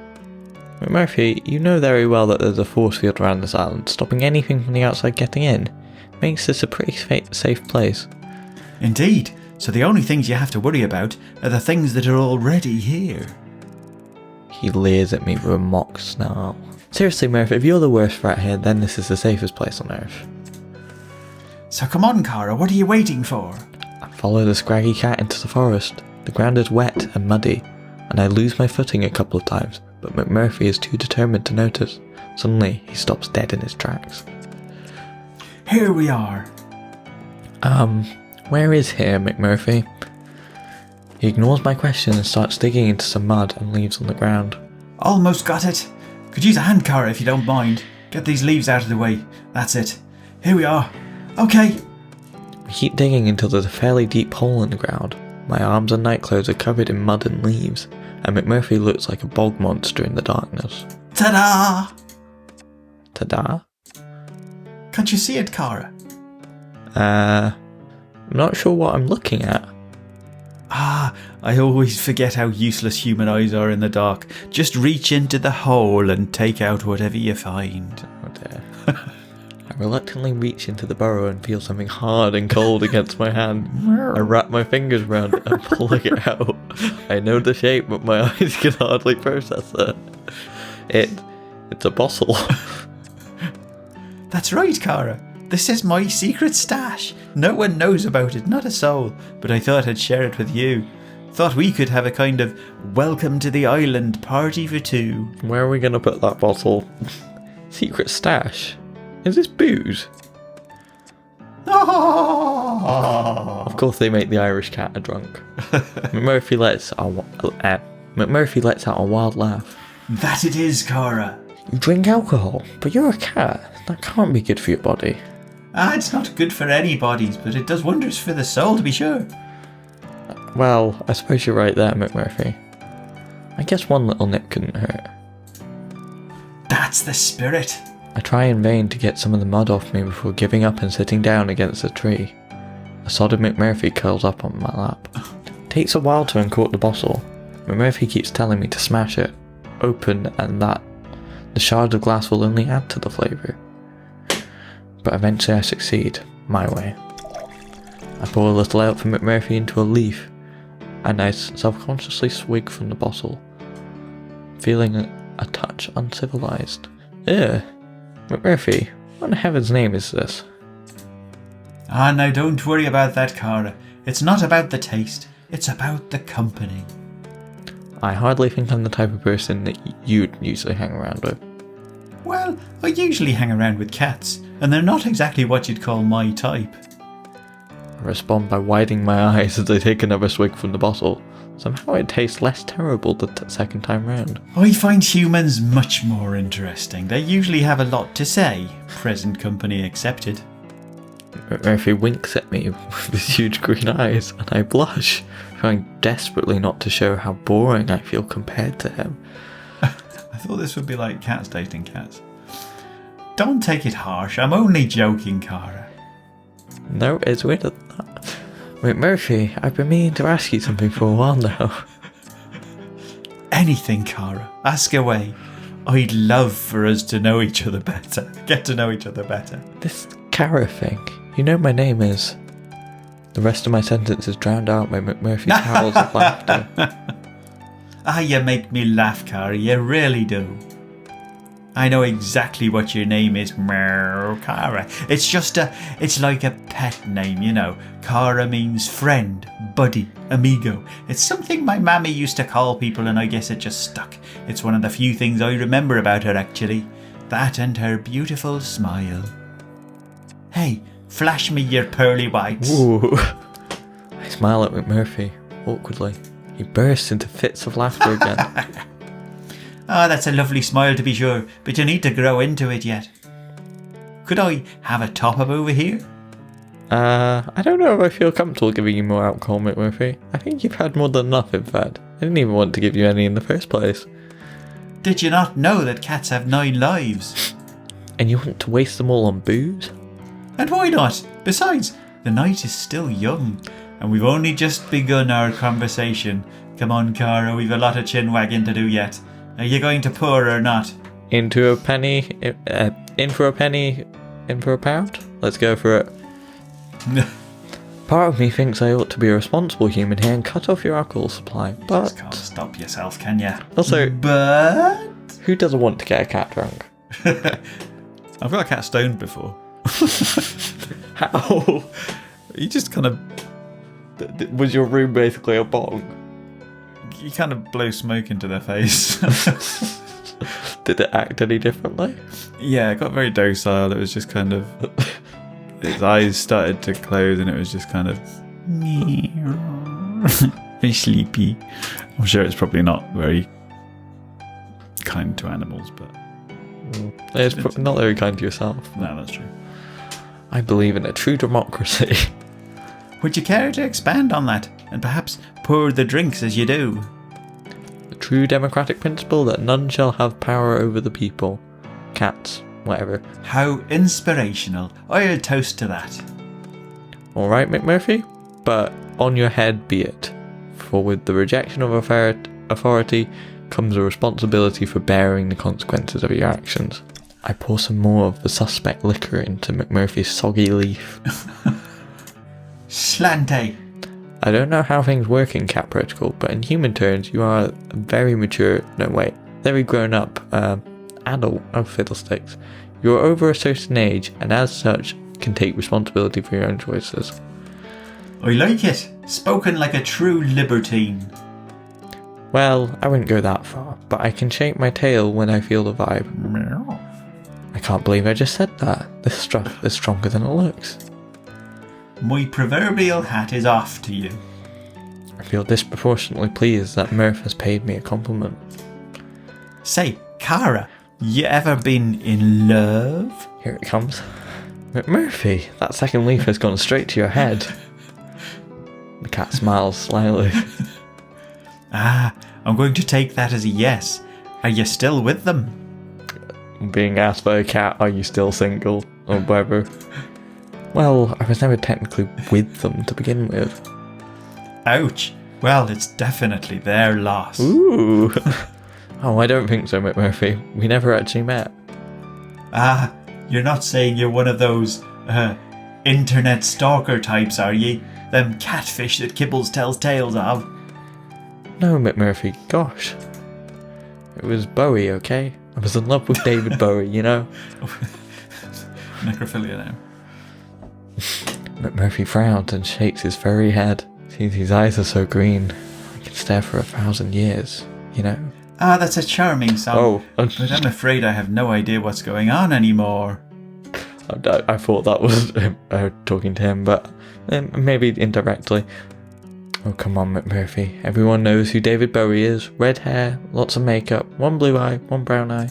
McMurphy, you know very well that there's a force field around this island, stopping anything from the outside getting in. Makes this a pretty safe place. Indeed. So the only things you have to worry about are the things that are already here. He leers at me with a mock snarl. Seriously, Murph, if you're the worst rat here, then this is the safest place on Earth. So come on, Cara, what are you waiting for? I follow the scraggy cat into the forest. The ground is wet and muddy, and I lose my footing a couple of times, but McMurphy is too determined to notice. Suddenly, he stops dead in his tracks. Here we are. Where is here, McMurphy? He ignores my question and starts digging into some mud and leaves on the ground. Almost got it. Could use a hand, Cara, if you don't mind. Get these leaves out of the way. That's it. Here we are. Okay. We keep digging until there's a fairly deep hole in the ground. My arms and nightclothes are covered in mud and leaves, and McMurphy looks like a bog monster in the darkness. Ta-da! Ta-da? Can't you see it, Cara? I'm not sure what I'm looking at. I always forget how useless human eyes are in the dark. Just reach into the hole and take out whatever you find. Oh dear. I reluctantly reach into the burrow and feel something hard and cold against my hand. I wrap my fingers around it and pull it out. I know the shape, but my eyes can hardly process it. It's a bottle. That's right, Cara. This is my secret stash. No one knows about it, not a soul. But I thought I'd share it with you. Thought we could have a kind of welcome to the island party for two. Where are we going to put that bottle? Secret stash? Is this booze? Of course they make the Irish cat a drunk. McMurphy lets out a wild laugh. That it is, Cara. You drink alcohol, but you're a cat. That can't be good for your body. It's not good for any bodies, but it does wonders for the soul, to be sure. Well, I suppose you're right there, McMurphy. I guess one little nip couldn't hurt. That's the spirit. I try in vain to get some of the mud off me before giving up and sitting down against a tree. A sodded McMurphy curls up on my lap. It takes a while to uncork the bottle. McMurphy keeps telling me to smash it open and that the shards of glass will only add to the flavour. But eventually I succeed, my way. I pour a little out from McMurphy into a leaf, and I self-consciously swig from the bottle, feeling a touch uncivilized. Ugh, McMurphy, what in heaven's name is this? Now don't worry about that, Cara. It's not about the taste, it's about the company. I hardly think I'm the type of person that you'd usually hang around with. Well, I usually hang around with cats, and they're not exactly what you'd call my type. I respond by widening my eyes as I take another swig from the bottle. Somehow it tastes less terrible the second time round. I find humans much more interesting. They usually have a lot to say, present company accepted. Murphy winks at me with his huge green eyes, and I blush, trying desperately not to show how boring I feel compared to him. I thought this would be like cats dating cats. Don't take it harsh, I'm only joking, Cara. No, it's weirder than that. Wait, Murphy, I've been meaning to ask you something for a while now. Anything, Cara. Ask away. I'd love for us to know each other better. Get to know each other better. This Cara thing, you know my name is. The rest of my sentence is drowned out by McMurphy's howls of laughter. You make me laugh, Cara. You really do. I know exactly what your name is, Cara. It's like a pet name, you know. Cara means friend, buddy, amigo. It's something my mammy used to call people, and I guess it just stuck. It's one of the few things I remember about her, actually. That and her beautiful smile. Hey, flash me your pearly whites. Ooh. I smile at McMurphy, awkwardly. He bursts into fits of laughter again. That's a lovely smile to be sure, but you need to grow into it yet. Could I have a top-up over here? I don't know if I feel comfortable giving you more alcohol, McMurphy. I think you've had more than enough, in fact. I didn't even want to give you any in the first place. Did you not know that cats have 9 lives? And you want to waste them all on booze? And why not? Besides, the night is still young, and we've only just begun our conversation. Come on, Cara, we've a lot of chin wagging to do yet. Are you going to pour or not? Into a penny, in for a penny, in for a pound? Let's go for it. Part of me thinks I ought to be a responsible human here and cut off your alcohol supply, but... Just can't stop yourself, can ya? Also, But... who doesn't want to get a cat drunk? I've got a cat stoned before. How? You just kind of Was your room basically a bong? you kind of blow smoke into their face. Did it act any differently? Yeah, it got very docile. It was just kind of its eyes started to close, and it was just kind of very sleepy. I'm sure it's probably not very kind to animals, but It's not very kind to yourself. no, that's true. I believe in a true democracy. Would you care to expand on that and perhaps pour the drinks as you do? The true democratic principle that none shall have power over the people. Cats, whatever. How inspirational. I'll toast to that. Alright, McMurphy? But on your head be it. For with the rejection of authority comes a responsibility for bearing the consequences of your actions. I pour some more of the suspect liquor into McMurphy's soggy leaf. Slante. I don't know how things work in Cat Protocol, but in human terms, you are very very grown up, adult, oh fiddlesticks. You're over a certain age, and as such, can take responsibility for your own choices. I like it. Spoken like a true libertine. Well, I wouldn't go that far, but I can shake my tail when I feel the vibe. I can't believe I just said that. This stuff is stronger than it looks. My proverbial hat is off to you. I feel disproportionately pleased that Murph has paid me a compliment. Say, Cara, you ever been in love? Here it comes. McMurphy, that second leaf has gone straight to your head. The cat smiles slyly. Ah, I'm going to take that as a yes. Are you still with them? Being asked by a cat, are you still single? Or whatever. Well, I was never technically with them to begin with. Ouch. Well, it's definitely their loss. Ooh. Oh, I don't think so, McMurphy. We never actually met. Ah, you're not saying you're one of those, internet stalker types, are ye? Them catfish that Kibbles tells tales of? No, McMurphy, gosh. It was Bowie, okay? I was in love with David Bowie, you know? Necrophilia now. McMurphy frowns and shakes his furry head. His eyes are so green, I can stare for 1,000 years, you know? Ah, that's a charming song. Oh, But I'm afraid I have no idea what's going on anymore. I thought that was talking to him, but maybe indirectly. Oh, come on, McMurphy. Everyone knows who David Bowie is. Red hair, lots of makeup, one blue eye, one brown eye.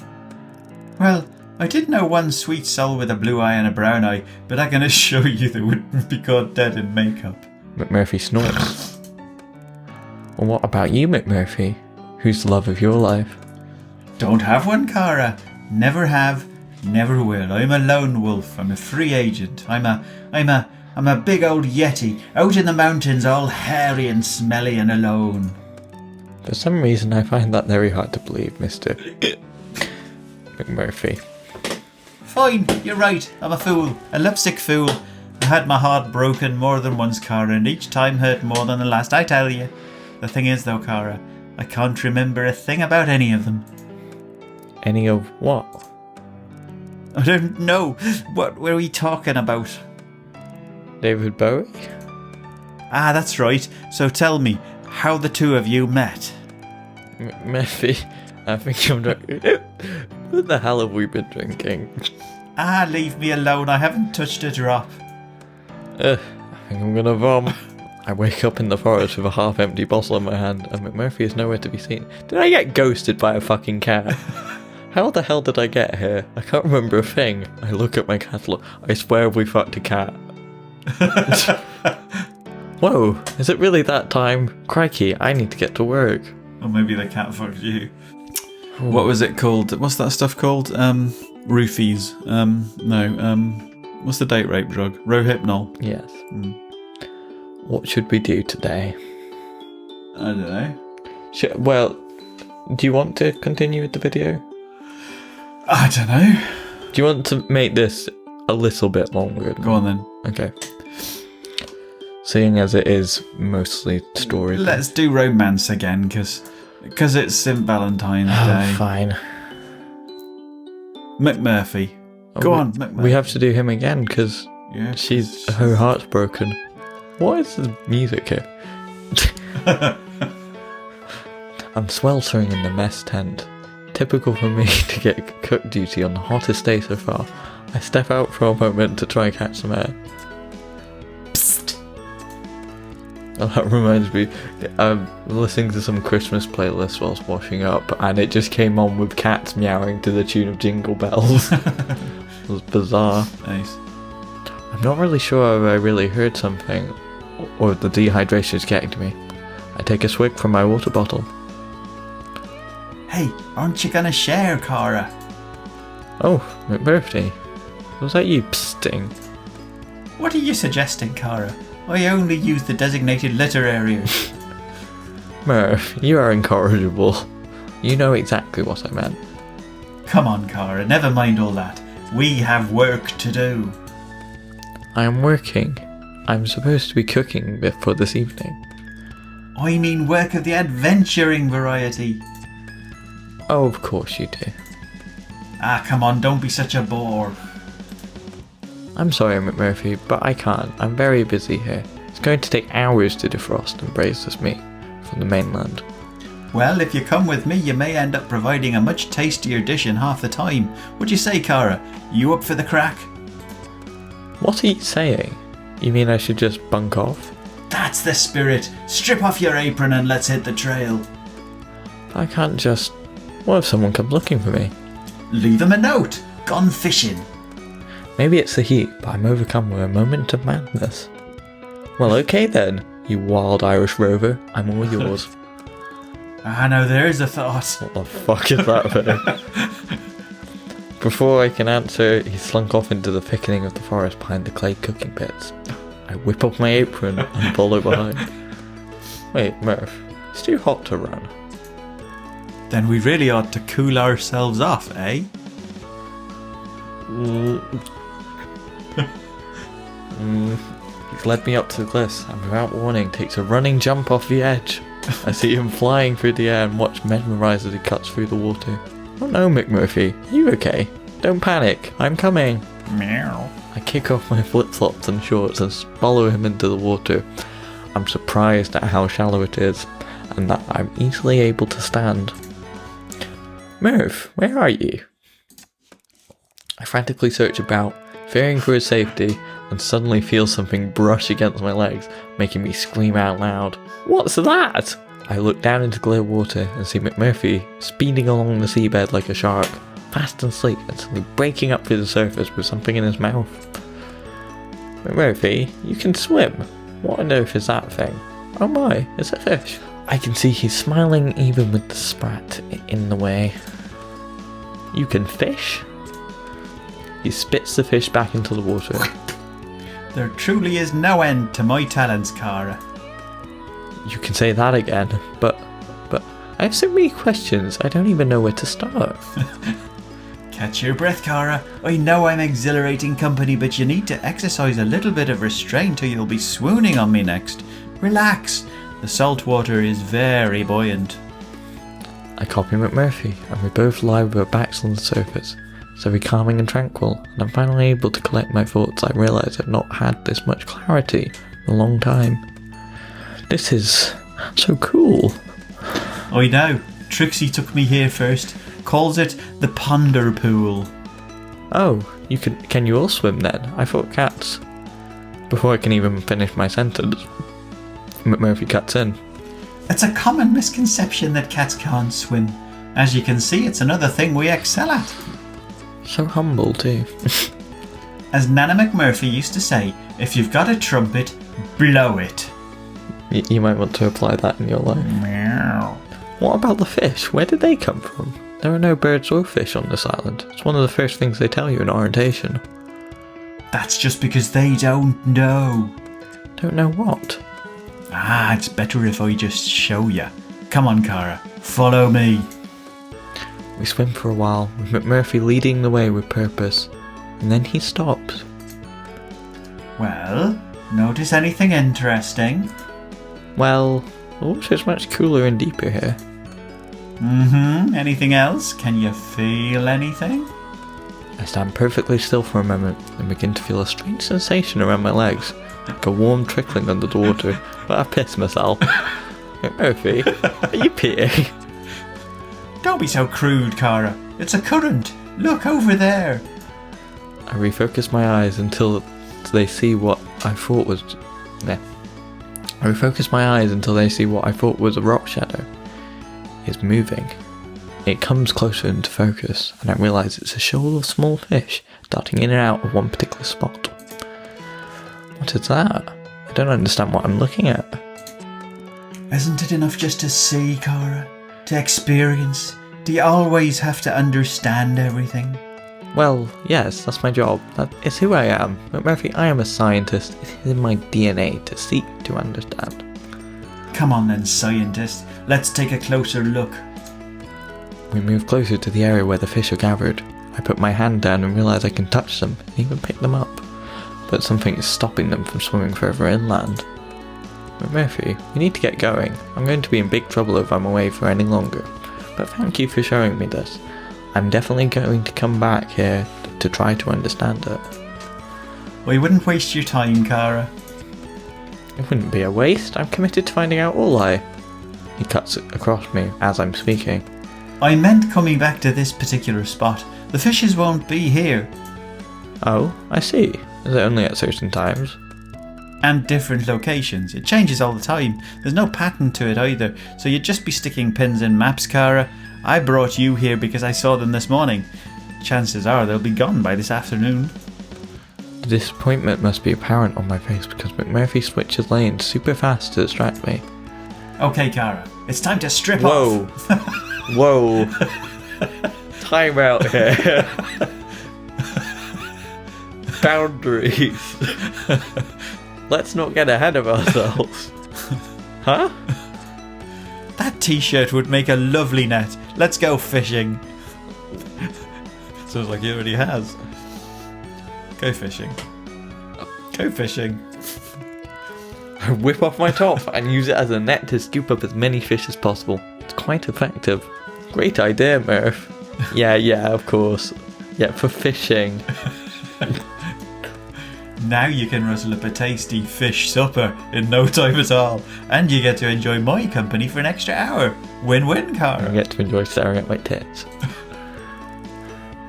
Well, I did know one sweet soul with a blue eye and a brown eye, but I can assure you they wouldn't be caught dead in makeup. McMurphy snorts. Well, what about you, McMurphy? Who's the love of your life? Don't have one, Cara. Never have, never will. I'm a lone wolf. I'm a free agent. I'm a big old yeti out in the mountains, all hairy and smelly and alone. For some reason, I find that very hard to believe, Mr. McMurphy. Fine, you're right. I'm a fool. A lovesick fool. I had my heart broken more than once, Cara, and each time hurt more than the last, I tell you. The thing is, though, Cara, I can't remember a thing about any of them. Any of what? I don't know. What were we talking about? David Bowie? Ah, that's right. So tell me, how the two of you met? Murphy, I think I'm drinking. What the hell have we been drinking? Ah, leave me alone. I haven't touched a drop. I think I'm gonna vom. I wake up in the forest with a half-empty bottle in my hand, and McMurphy is nowhere to be seen. Did I get ghosted by a fucking cat? How the hell did I get here? I can't remember a thing. I look at my catalogue. I swear we fucked a cat. Whoa, is it really that time? Crikey, I need to get to work. Or maybe the cat fucked you. What was it called? What's that stuff called? Roofies. What's the date rape drug? Rohypnol. Yes. What should we do today? I don't know. Well, do you want to continue with the video? I don't know. Do you want to make this a little bit longer? Go on then. Okay. Seeing as it is mostly story. Let's do romance again, because it's St. Valentine's Day. Fine. McMurphy, Go on, We have to do him again because Yeah. her heart's broken. What is the music here? I'm sweltering in the mess tent. Typical for me to get cook duty on the hottest day so far. I step out for a moment to try and catch some air. Psst. Oh, that reminds me, I'm listening to some Christmas playlist whilst washing up, and it just came on with cats meowing to the tune of Jingle Bells. It was bizarre. Nice. I'm not really sure if I really heard something, or if the dehydration is getting to me. I take a swig from my water bottle. Hey, aren't you gonna share, Cara? Oh, McMurphy. Was that you psting? What are you suggesting, Cara? I only use the designated litter areas. Murph, you are incorrigible. You know exactly what I meant. Come on, Cara, never mind all that. We have work to do. I am working. I'm supposed to be cooking for this evening. I mean work of the adventuring variety. Oh, of course you do. Ah, come on, don't be such a bore. I'm sorry, McMurphy, but I can't. I'm very busy here. It's going to take hours to defrost and braise this meat from the mainland. Well, if you come with me, you may end up providing a much tastier dish in half the time. What do you say, Cara? You up for the crack? What are you saying? You mean I should just bunk off? That's the spirit. Strip off your apron and let's hit the trail. I can't just... What if someone comes looking for me? Leave him a note. Gone fishing. Maybe it's the heat, but I'm overcome with a moment of madness. Well, okay then, you wild Irish rover. I'm all yours. Ah, now there's a thought. What the fuck is that thing? Before I can answer, he slunk off into the thickening of the forest behind the clay cooking pits. I whip up my apron and follow behind. Wait, Murph, it's too hot to run. Then we really ought to cool ourselves off, eh? He's led me up to the cliffs and without warning takes a running jump off the edge. I see him flying through the air and watch mesmerised as he cuts through the water. Oh no, McMurphy, are you okay? Don't panic, I'm coming. Meow. I kick off my flip-flops and shorts and follow him into the water. I'm surprised at how shallow it is and that I'm easily able to stand. Murph, where are you? I frantically search about, fearing for his safety, and suddenly feel something brush against my legs, making me scream out loud. What's that? I look down into clear water and see McMurphy speeding along the seabed like a shark, fast and sleek, and suddenly breaking up through the surface with something in his mouth. McMurphy, you can swim. What on earth is that thing? Oh my, it's a fish. I can see he's smiling even with the sprat in the way. You can fish? He spits the fish back into the water. There truly is no end to my talents, Cara. You can say that again, but I have so many questions, I don't even know where to start. Catch your breath, Cara. I know I'm exhilarating company, but you need to exercise a little bit of restraint or you'll be swooning on me next. Relax. The salt water is very buoyant. I copy McMurphy, and we both lie with our backs on the surface. It's very calming and tranquil, and I'm finally able to collect my thoughts. I realise I've not had this much clarity in a long time. This is so cool. I know. Trixie took me here first. Calls it the Ponder Pool. Oh, can you all swim then? I thought cats. Before I can even finish my sentence, McMurphy cuts in. It's a common misconception that cats can't swim. As you can see, it's another thing we excel at. So humble too. As Nana McMurphy used to say, if you've got a trumpet, blow it. You might want to apply that in your life. Meow. What about the fish? Where did they come from? There are no birds or fish on this island. It's one of the first things they tell you in orientation. That's just because they don't know. Don't know what? Ah, it's better if I just show you. Come on, Cara, follow me. We swim for a while, with McMurphy leading the way with purpose, and then he stops. Well, notice anything interesting? Well, the water's much cooler and deeper here. Anything else? Can you feel anything? I stand perfectly still for a moment and begin to feel a strange sensation around my legs, like a warm trickling under the water, but I've pissed myself. Murphy, are you peeing? Don't be so crude, Cara. It's a current. Look over there. I refocus my eyes until they see what I thought was... I refocus my eyes until they see what I thought was a rock shadow. It's moving. It comes closer into focus, and I realise it's a shoal of small fish darting in and out of one particular spot. What is that? I don't understand what I'm looking at. Isn't it enough just to see, Cara? To experience? Do you always have to understand everything? Well, yes, that's my job. That is who I am. But Murphy, I am a scientist. It is in my DNA to seek to understand. Come on then, scientist. Let's take a closer look. We move closer to the area where the fish are gathered. I put my hand down and realise I can touch them and even pick them up. But something is stopping them from swimming further inland. But Murphy, we need to get going. I'm going to be in big trouble if I'm away for any longer. But thank you for showing me this. I'm definitely going to come back here to try to understand it. We wouldn't waste your time, Cara. It wouldn't be a waste. I'm committed to finding out all He cuts across me as I'm speaking. I meant coming back to this particular spot. The fishes won't be here. Oh, I see. Is it only at certain times? And different locations. It changes all the time. There's no pattern to it either, so you'd just be sticking pins in maps, Cara. I brought you here because I saw them this morning. Chances are they'll be gone by this afternoon. The disappointment must be apparent on my face because McMurphy switches lanes super fast to distract me. Okay, Cara, it's time to strip Whoa. off. Whoa. Time out here. Boundaries. Let's not get ahead of ourselves. Huh? That t-shirt would make a lovely net. Let's go fishing. Sounds like he already has. Go fishing. Go fishing. I whip off my top and use it as a net to scoop up as many fish as possible. It's quite effective. Great idea, Murph. Yeah, of course. Yeah, for fishing. Now you can rustle up a tasty fish supper in no time at all. And you get to enjoy my company for an extra hour. Win-win, Cara. I get to enjoy staring at my tits.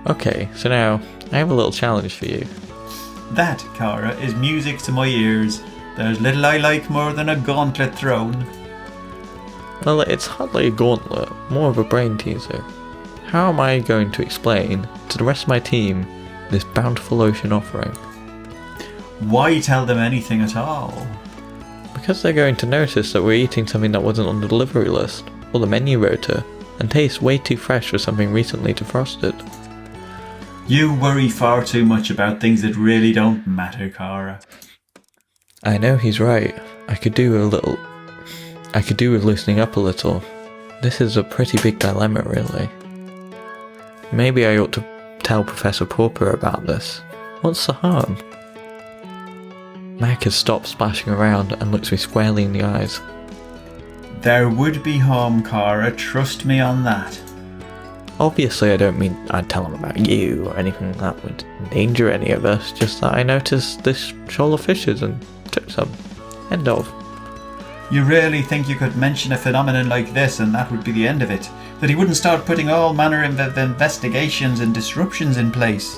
Okay, so now I have a little challenge for you. That, Cara, is music to my ears. There's little I like more than a gauntlet thrown. Well, it's hardly a gauntlet, more of a brain teaser. How am I going to explain to the rest of my team this bountiful ocean offering? Why tell them anything at all? Because they're going to notice that we're eating something that wasn't on the delivery list, or the menu rota, and tastes way too fresh for something recently defrosted. You worry far too much about things that really don't matter, Cara. I know he's right. I could do with loosening up a little. This is a pretty big dilemma, really. Maybe I ought to tell Professor Purrfect about this. What's the harm? Mac has stopped splashing around and looks me squarely in the eyes. There would be harm, Cara, trust me on that. Obviously I don't mean I'd tell him about you or anything that would endanger any of us, just that I noticed this shoal of fishes and took some. End of. You really think you could mention a phenomenon like this and that would be the end of it? That he wouldn't start putting all manner of investigations and disruptions in place?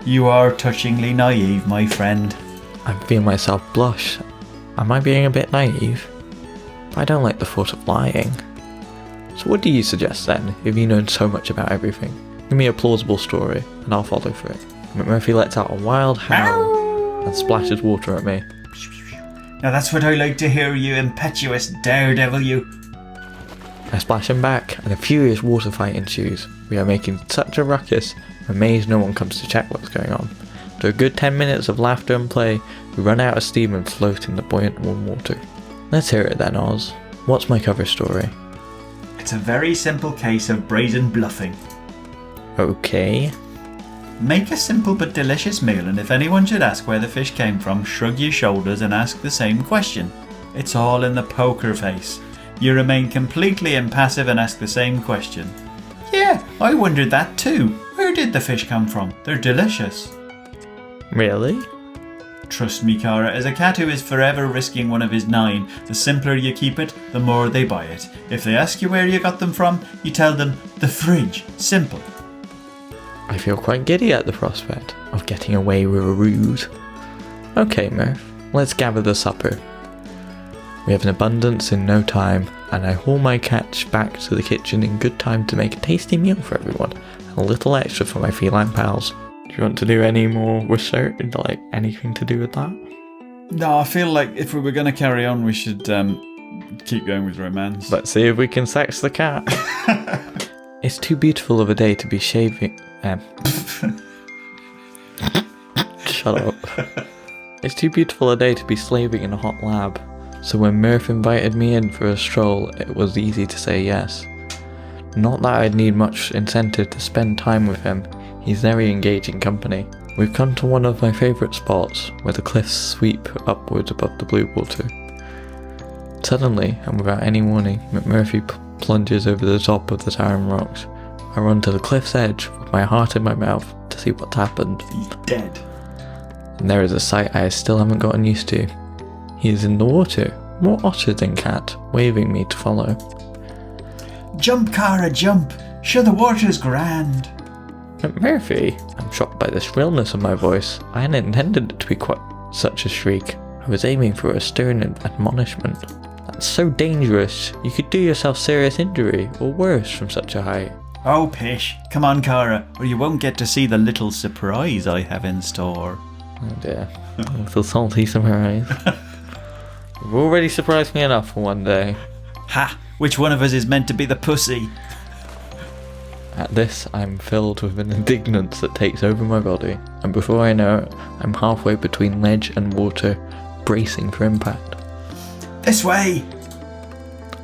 You are touchingly naive, my friend. I'm feeling myself blush. Am I being a bit naive? I don't like the thought of lying. So what do you suggest then, if you know so much about everything? Give me a plausible story, and I'll follow for it. McMurphy lets out a wild howl and splashes water at me. Now that's what I like to hear, you impetuous daredevil, you. I splash him back, and a furious water fight ensues. We are making such a ruckus, I'm amazed no one comes to check what's going on. After a good 10 minutes of laughter and play, we run out of steam and float in the buoyant warm water. Let's hear it then, Oz. What's my cover story? It's a very simple case of brazen bluffing. Okay. Make a simple but delicious meal, and if anyone should ask where the fish came from, shrug your shoulders and ask the same question. It's all in the poker face. You remain completely impassive and ask the same question. Yeah, I wondered that too. Where Where did the fish come from? They're delicious. Really? Trust me, Cara, as a cat who is forever risking one of his 9, the simpler you keep it, the more they buy it. If they ask you where you got them from, you tell them the fridge. Simple. I feel quite giddy at the prospect of getting away with a ruse. Okay, Murph, let's gather the supper. We have an abundance in no time, and I haul my catch back to the kitchen in good time to make a tasty meal for everyone, and a little extra for my feline pals. Do you want to do any more research, like anything to do with that? No, I feel like if we were going to carry on, we should keep going with romance. Let's see if we can sex the cat. It's too beautiful of a day to be shaving. Shut up. It's too beautiful a day to be slaving in a hot lab. So when Murph invited me in for a stroll, it was easy to say yes. Not that I'd need much incentive to spend time with him. He's very engaging company. We've come to one of my favourite spots, where the cliffs sweep upwards above the blue water. Suddenly, and without any warning, McMurphy plunges over the top of the towering rocks. I run to the cliff's edge with my heart in my mouth to see what's happened. He's dead. And there is a sight I still haven't gotten used to. He is in the water, more otter than cat, waving me to follow. Jump, Cara, jump. Sure, the water's grand. McMurphy, I'm shocked by the shrillness of my voice. I hadn't intended it to be quite such a shriek. I was aiming for a stern admonishment. That's so dangerous. You could do yourself serious injury, or worse, from such a height. Oh, pish. Come on, Cara, or you won't get to see the little surprise I have in store. Oh dear. I feel salty surprise. You've already surprised me enough for one day. Ha! Which one of us is meant to be the pussy? At this, I'm filled with an indignance that takes over my body, and before I know it, I'm halfway between ledge and water, bracing for impact. This way!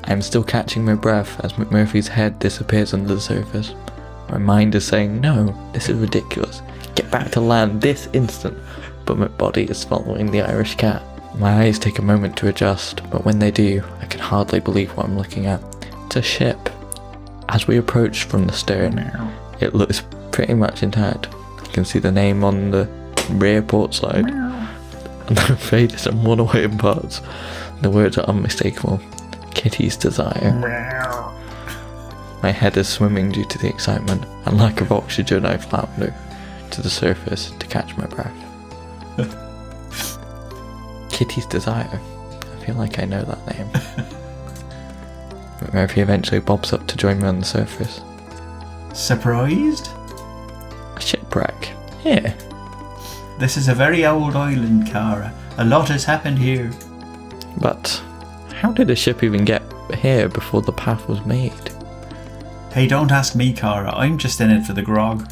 I'm still catching my breath as McMurphy's head disappears under the surface. My mind is saying, no, this is ridiculous. Get back to land this instant. But my body is following the Irish cat. My eyes take a moment to adjust, but when they do, I can hardly believe what I'm looking at. It's a ship. As we approach from the stern, it looks pretty much intact. You can see the name on the rear port side. And the faded and worn away in parts. The words are unmistakable. Kitty's desire. My head is swimming due to the excitement and lack of oxygen. I flounder to the surface to catch my breath. Kitty's desire. I feel like I know that name. McMurphy eventually bobs up to join me on the surface. Surprised? A shipwreck? Yeah. This is a very old island, Cara. A lot has happened here. But how did a ship even get here before the path was made? Hey, don't ask me, Cara. I'm just in it for the grog.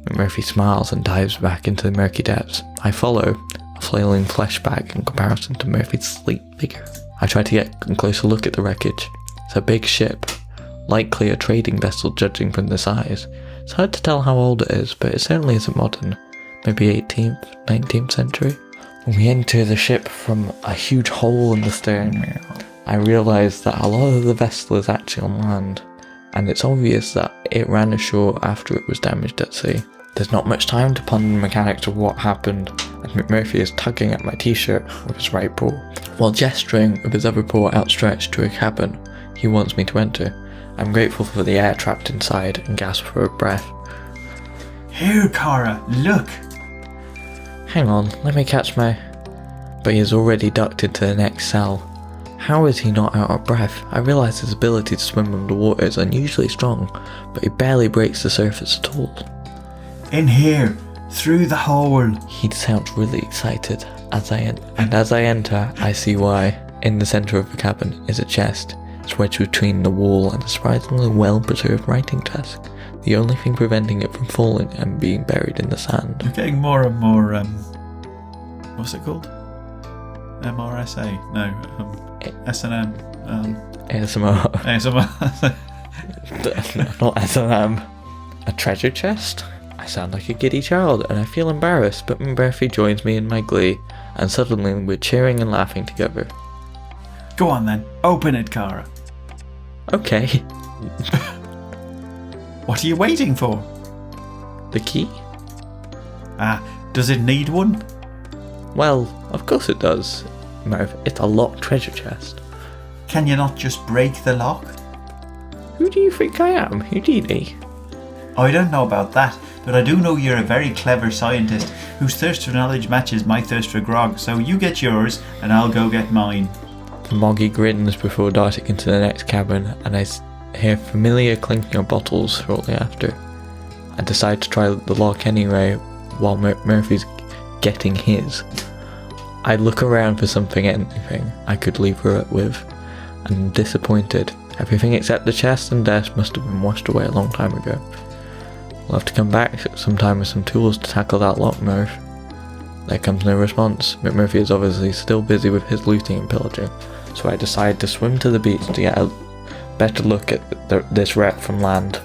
McMurphy smiles and dives back into the murky depths. I follow, a flailing flesh bag in comparison to Murphy's sleek figure. I try to get a closer look at the wreckage. It's a big ship, likely a trading vessel judging from the size. It's hard to tell how old it is, but it certainly isn't modern. Maybe 18th, 19th century. When we enter the ship from a huge hole in the stern, I realise that a lot of the vessel is actually on land, and it's obvious that it ran ashore after it was damaged at sea. There's not much time to ponder the mechanics of what happened, and McMurphy is tugging at my t-shirt with his right paw, while gesturing with his other paw outstretched to a cabin he wants me to enter. I'm grateful for the air trapped inside and gasp for a breath. Here, Cara, look! Hang on, let me catch my... But he has already ducked into the next cell. How is he not out of breath? I realise his ability to swim underwater is unusually strong, but he barely breaks the surface at all. In here, through the hole. He sounds really excited. As I enter, I see why. In the centre of the cabin is a chest. It's wedged between the wall and a surprisingly well-preserved writing desk. The only thing preventing it from falling and being buried in the sand. I'm getting more and more, what's it called? MRSA? No, S&M. ASMR. ASMR. Not S&M. A treasure chest? I sound like a giddy child and I feel embarrassed, but Murphy joins me in my glee, and suddenly we're cheering and laughing together. Go on then, open it, Cara. Okay. What are you waiting for? The key? Does it need one? Well, of course it does. Merv, it's a locked treasure chest. Can you not just break the lock? Who do you think I am, Houdini? I don't know about that, but I do know you're a very clever scientist whose thirst for knowledge matches my thirst for grog, so you get yours and I'll go get mine. Moggy grins before darting into the next cabin, and I hear familiar clinking of bottles shortly after. I decide to try the lock anyway, while Murphy's getting his. I look around for anything I could leave her with, and I'm disappointed. Everything except the chest and desk must have been washed away a long time ago. We'll have to come back sometime with some tools to tackle that lock, Murph. There comes no response. McMurphy is obviously still busy with his looting and pillaging, so I decide to swim to the beach to get a better look at this wreck from land.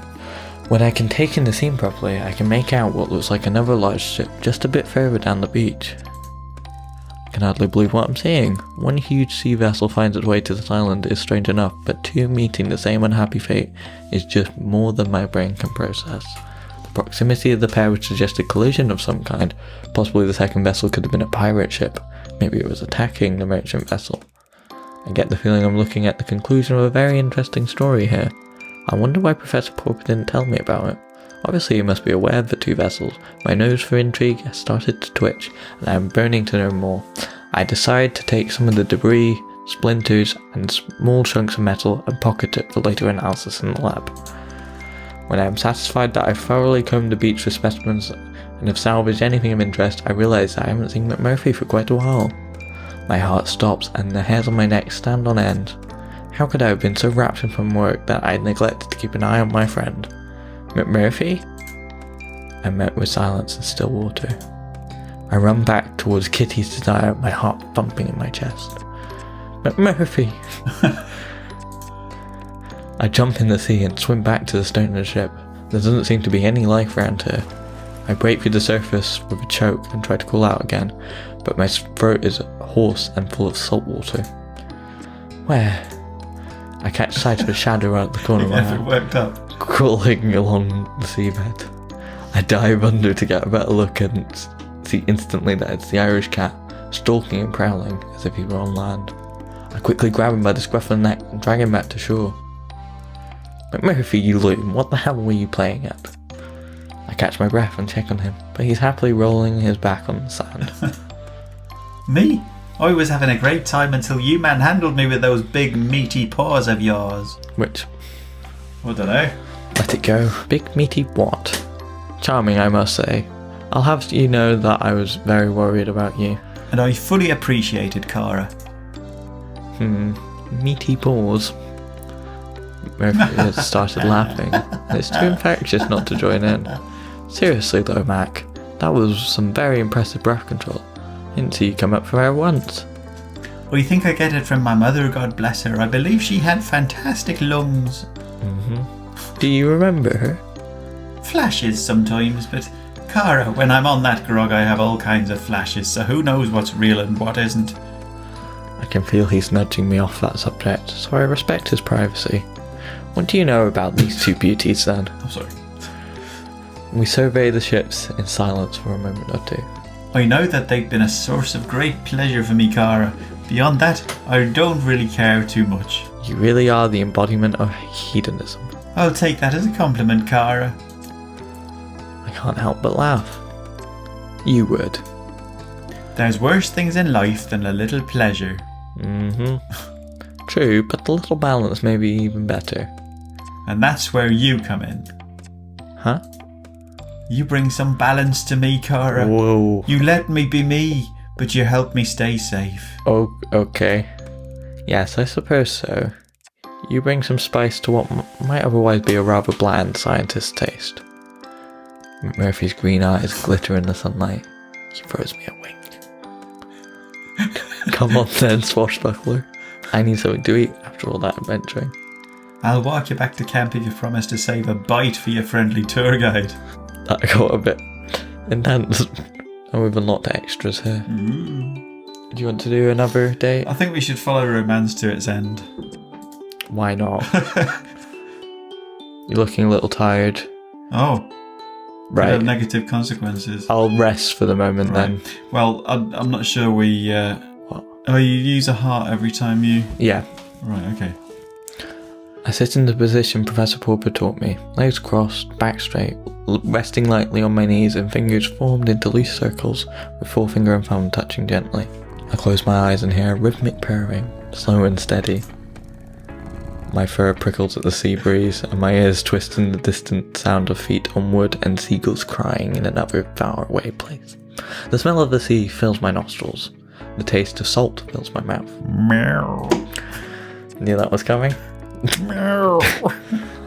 When I can take in the scene properly, I can make out what looks like another large ship just a bit further down the beach. I can hardly believe what I'm seeing. One huge sea vessel finds its way to this island is strange enough, but two meeting the same unhappy fate is just more than my brain can process. The proximity of the pair would suggest a collision of some kind. Possibly the second vessel could have been a pirate ship. Maybe it was attacking the merchant vessel. I get the feeling I'm looking at the conclusion of a very interesting story here. I wonder why Professor Porper didn't tell me about it. Obviously he must be aware of the two vessels. My nose for intrigue has started to twitch, and I am burning to know more. I decide to take some of the debris, splinters, and small chunks of metal and pocket it for later analysis in the lab. When I am satisfied that I've thoroughly combed the beach for specimens and have salvaged anything of interest, I realise that I haven't seen McMurphy for quite a while. My heart stops and the hairs on my neck stand on end. How could I have been so wrapped in from work that I had neglected to keep an eye on my friend? McMurphy? I met with silence and still water. I run back towards Kitty's desire, my heart thumping in my chest. McMurphy! I jump in the sea and swim back to the stern of the ship. There doesn't seem to be any life around here. I break through the surface with a choke and try to call out again, but my throat is hoarse and full of salt water. Where? I catch sight of a shadow out the corner of my eye, worked up. crawling along the seabed. I dive under to get a better look and see instantly that it's the Irish cat, stalking and prowling as if he were on land. I quickly grab him by the scruff of the neck and drag him back to shore. McMurphy, you loon, what the hell were you playing at? I catch my breath and check on him, but he's happily rolling his back on the sand. Me? I was having a great time until you manhandled me with those big meaty paws of yours. Which, I don't know. let it go. Big meaty what? Charming, I must say. I'll have you know that I was very worried about you. And I fully appreciated Cara. Meaty paws. Murphy has started laughing. It's too infectious not to join in. Seriously though, Mac, that was some very impressive breath control. Didn't see you come up for air once. I think I get it from my mother, God bless her. I believe she had fantastic lungs. Do you remember her? Flashes sometimes, but Cara, when I'm on that grog I have all kinds of flashes, so who knows what's real and what isn't. I can feel he's nudging me off that subject, so I respect his privacy. What do you know about these two beauties then? I'm sorry. We survey the ships in silence for a moment or two. I know that they've been a source of great pleasure for me, Cara. Beyond that, I don't really care too much. You really are the embodiment of hedonism. I'll take that as a compliment, Cara. I can't help but laugh. You would. There's worse things in life than a little pleasure. True, but the little balance may be even better. And that's where you come in. Huh? You bring some balance to me, Cara. Whoa. You let me be me, but you help me stay safe. Oh, okay. Yes, I suppose so. You bring some spice to what might otherwise be a rather bland scientist's taste. Murphy's green eyes glitter in the sunlight. He throws me a wink. Come on then, swashbuckler. I need something to eat after all that adventuring. I'll walk you back to camp if you promise to save a bite for your friendly tour guide. That got a bit intense. And we've unlocked extras here. Do you want to do another day? I think we should follow romance to its end. Why not? You're looking a little tired. Oh. Right. have negative consequences. I'll rest for the moment then. Well, I'm not sure we... What? Oh, you use a heart every time you... Yeah. Right, okay. I sit in the position Professor Pauper taught me, legs crossed, back straight, resting lightly on my knees and fingers formed into loose circles with forefinger and thumb touching gently. I close my eyes and hear a rhythmic purring, slow and steady. My fur prickles at the sea breeze and my ears twist in the distant sound of feet on wood and seagulls crying in another faraway place. The smell of the sea fills my nostrils. The taste of salt fills my mouth. Meow. Knew that was coming. Meow.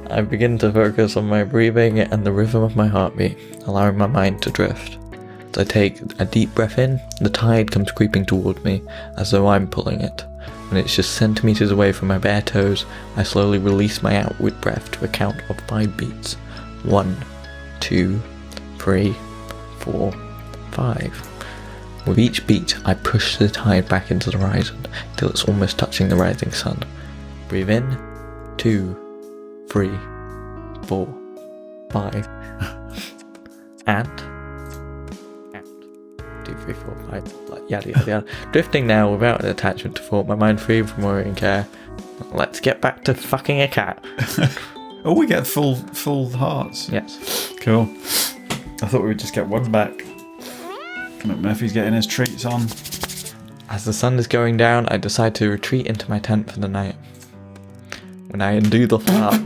I begin to focus on my breathing and the rhythm of my heartbeat, allowing my mind to drift. As I take a deep breath in, the tide comes creeping toward me, as though I'm pulling it. When it's just centimeters away from my bare toes, I slowly release my outward breath to a count of 5 beats. 1, 2, 3, 4, 5. With each beat, I push the tide back into the horizon until it's almost touching the rising sun. Breathe in, 2, 3, 4, 5, and 2, 3, 4, 5, like yada yada yada. Drifting now without an attachment to thought, my mind free from worry and care. Let's get back to fucking a cat. Oh, we get full hearts. Yes. Cool. I thought we would just get one back. McMurphy's getting his treats on. As the sun is going down, I decide to retreat into my tent for the night. When I undo the flap,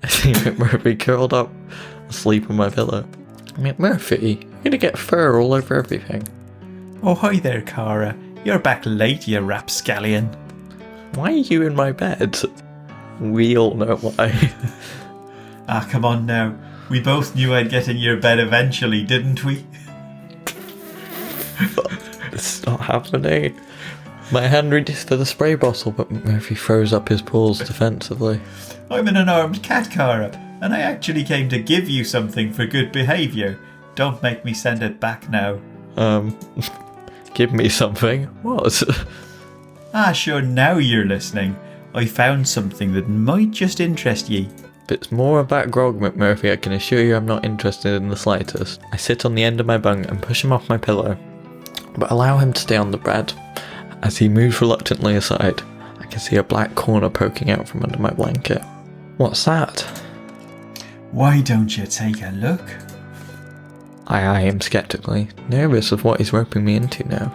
I see McMurphy curled up, asleep on my pillow. McMurphy, you're gonna get fur all over everything. Oh, hi there, Cara. You're back late, you rapscallion. Why are you in my bed? We all know why. Ah, come on now. We both knew I'd get in your bed eventually, didn't we? It's not happening. My hand reaches for the spray bottle, but McMurphy throws up his paws defensively. I'm an unarmed cat, Cara, and I actually came to give you something for good behaviour. Don't make me send it back now. Give me something? What? Ah, sure, now you're listening. I found something that might just interest ye. If it's more about grog, McMurphy, I can assure you I'm not interested in the slightest. I sit on the end of my bung and push him off my pillow, but allow him to stay on the bed. As he moves reluctantly aside, I can see a black corner poking out from under my blanket. What's that? Why don't you take a look? I eye him skeptically, nervous of what he's roping me into now.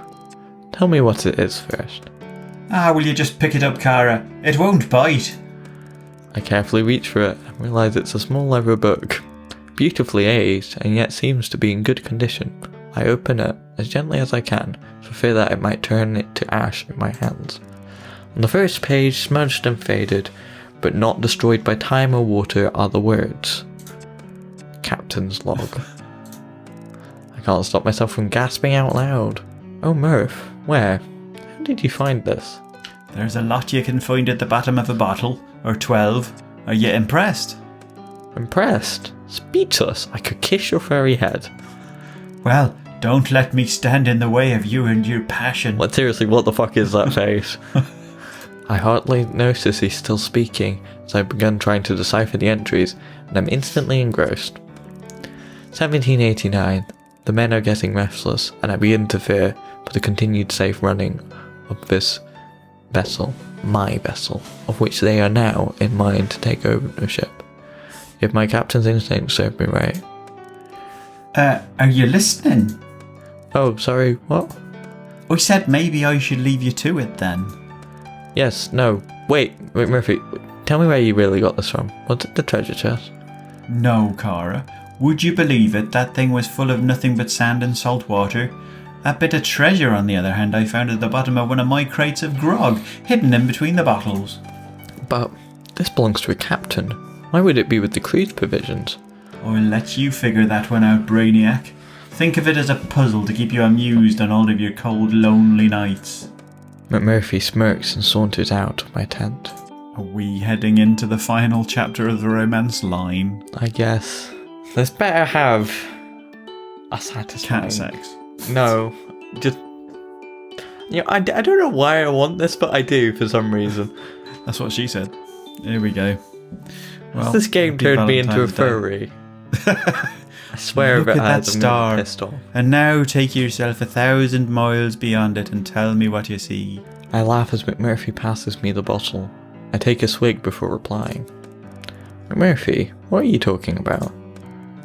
Tell me what it is first. Ah, will you just pick it up, Cara? It won't bite. I carefully reach for it and realise it's a small leather book, beautifully aged and yet seems to be in good condition. I open it as gently as I can, for fear that it might turn it to ash in my hands. On the first page, smudged and faded, but not destroyed by time or water, are the words: Captain's Log. I can't stop myself from gasping out loud. Oh, Murph, where? How did you find this? There's a lot you can find at the bottom of a bottle, or 12. Are you impressed? Impressed? Speechless. I could kiss your furry head. Well, don't let me stand in the way of you and your passion. Like, seriously, what the fuck is that face? I hardly notice he's still speaking, as I've begun trying to decipher the entries, and I'm instantly engrossed. 1789. The men are getting restless, and I begin to fear for the continued safe running of this vessel, my vessel, of which they are now in mind to take ownership. If my captain's instincts serve me right. Are you listening? Oh, sorry, what? I said maybe I should leave you to it then. Yes, no, wait, Murphy, tell me where you really got this from. Was it the treasure chest? No, Cara. Would you believe it? That thing was full of nothing but sand and salt water. That bit of treasure, on the other hand, I found at the bottom of one of my crates of grog, hidden in between the bottles. But this belongs to a captain. Why would it be with the crew's provisions? I'll let you figure that one out, Brainiac. Think of it as a puzzle to keep you amused on all of your cold, lonely nights. McMurphy smirks and saunters out of my tent. Are we heading into the final chapter of the romance line? I guess. This better have a satisfying... Cat sex. No, just... You know, I don't know why I want this, but I do for some reason. That's what she said. Here we go. Well, This game happy turned me into a Valentine's Day. furry. I swear Look if it at that has, I'm gonna star. be pissed off. And now take yourself 1,000 miles beyond it and tell me what you see. I laugh as McMurphy passes me the bottle. I take a swig before replying. McMurphy, what are you talking about?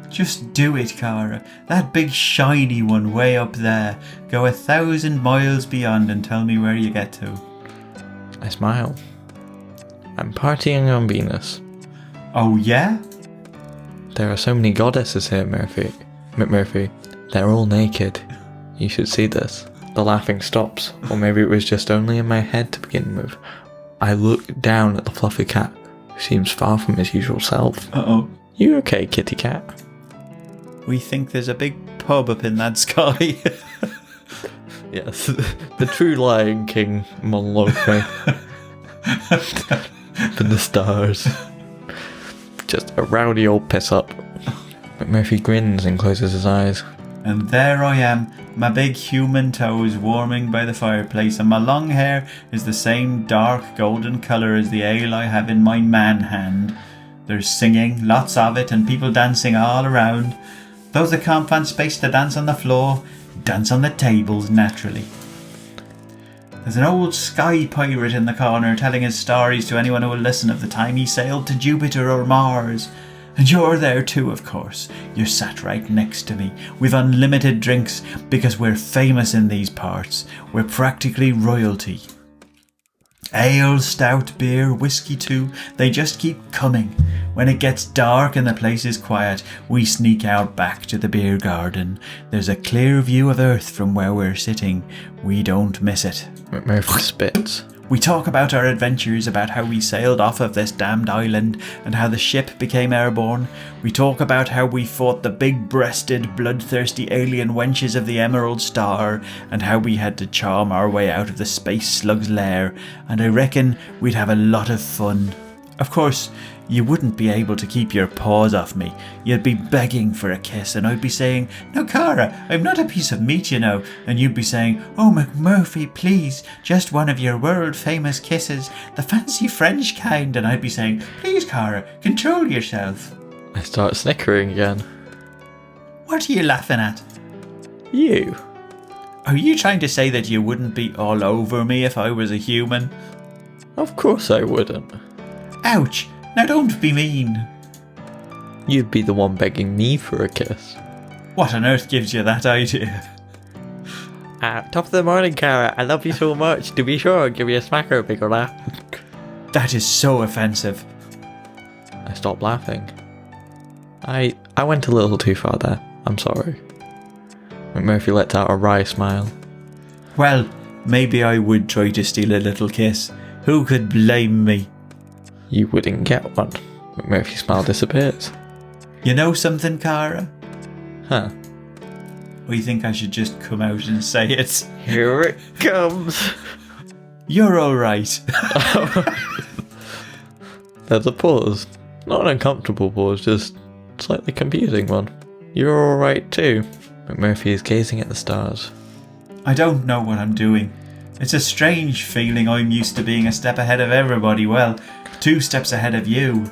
Just do it, Cara. That big shiny one way up there. Go 1,000 miles beyond and tell me where you get to. I smile. I'm partying on Venus. Oh yeah? There are so many goddesses here, McMurphy. They're all naked. You should see this. The laughing stops, or maybe it was just only in my head to begin with. I look down at the fluffy cat, who seems far from his usual self. Uh-oh. You okay, kitty cat? We think there's a big pub up in that sky. Yes, the true Lion King monologue thing. For the stars. Just a rowdy old piss up. McMurphy grins and closes his eyes. And there I am, my big human toes warming by the fireplace, and my long hair is the same dark golden colour as the ale I have in my man hand. There's singing, lots of it, and people dancing all around. Those that can't find space to dance on the floor, dance on the tables naturally. There's an old sky pirate in the corner telling his stories to anyone who will listen of the time he sailed to Jupiter or Mars. And you're there too, of course. You're sat right next to me. We've unlimited drinks because we're famous in these parts. We're practically royalty. Ale, stout, beer, whiskey too, they just keep coming. When it gets dark and the place is quiet, we sneak out back to the beer garden. There's a clear view of Earth from where we're sitting. We don't miss it. McMurphy spits. We talk about our adventures, about how we sailed off of this damned island and how the ship became airborne. We talk about how we fought the big-breasted, bloodthirsty alien wenches of the Emerald Star and how we had to charm our way out of the space slug's lair, and I reckon we'd have a lot of fun. Of course, you wouldn't be able to keep your paws off me. You'd be begging for a kiss, and I'd be saying, "No, Cara, I'm not a piece of meat, you know." And you'd be saying, "Oh, McMurphy, please, just one of your world-famous kisses, the fancy French kind." And I'd be saying, "Please, Cara, control yourself." I start snickering again. What are you laughing at? You? Are you trying to say that you wouldn't be all over me if I was a human? Of course I wouldn't. Ouch! Now don't be mean. You'd be the one begging me for a kiss. What on earth gives you that idea? Top of the morning, Cara. I love you so much. To be sure, I'll give you a smack or a bigger laugh. That is so offensive. I stopped laughing. I went a little too far there. I'm sorry. McMurphy let out a wry smile. Well, maybe I would try to steal a little kiss. Who could blame me? You wouldn't get one. McMurphy's smile disappears. You know something, Cara? Huh. Or you think I should just come out and say it? Here it comes. You're alright. There's a pause. Not an uncomfortable pause, just slightly confusing one. You're alright too. McMurphy is gazing at the stars. I don't know what I'm doing. It's a strange feeling. I'm used to being a step ahead of everybody. Well, 2 steps ahead of you.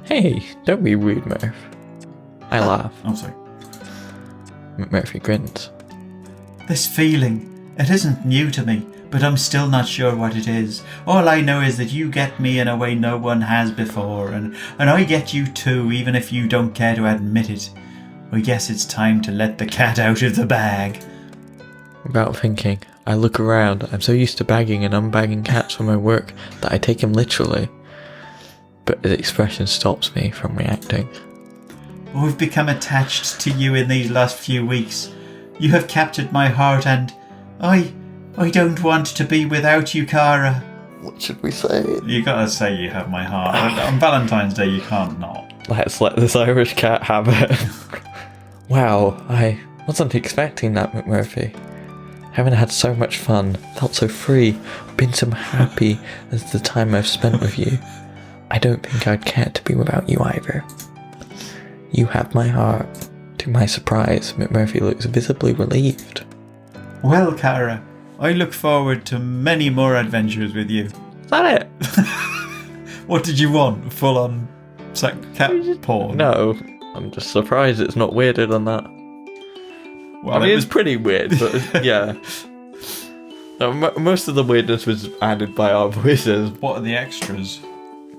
Hey, don't be rude, Murph. I laugh. Oh, sorry. McMurphy grins. This feeling, it isn't new to me, but I'm still not sure what it is. All I know is that you get me in a way no one has before, and I get you too, even if you don't care to admit it. I guess it's time to let the cat out of the bag. Without thinking, I look around. I'm so used to bagging and unbagging cats for my work that I take him literally. But his expression stops me from reacting. I've become attached to you in these last few weeks. You have captured my heart, and I don't want to be without you, Cara. What should we say? You gotta say you have my heart. On Valentine's Day, you can't not. Let's let this Irish cat have it. Wow, I wasn't expecting that, McMurphy. Haven't had so much fun, felt so free, been so happy as the time I've spent with you. I don't think I'd care to be without you either. You have my heart. To my surprise, McMurphy looks visibly relieved. Well, Cara, I look forward to many more adventures with you. Is that it? What did you want? Full-on cat porn? No. I'm just surprised it's not weirded on that. Well, I mean, it's pretty weird, but yeah. No, most of the weirdness was added by our voices. What are the extras?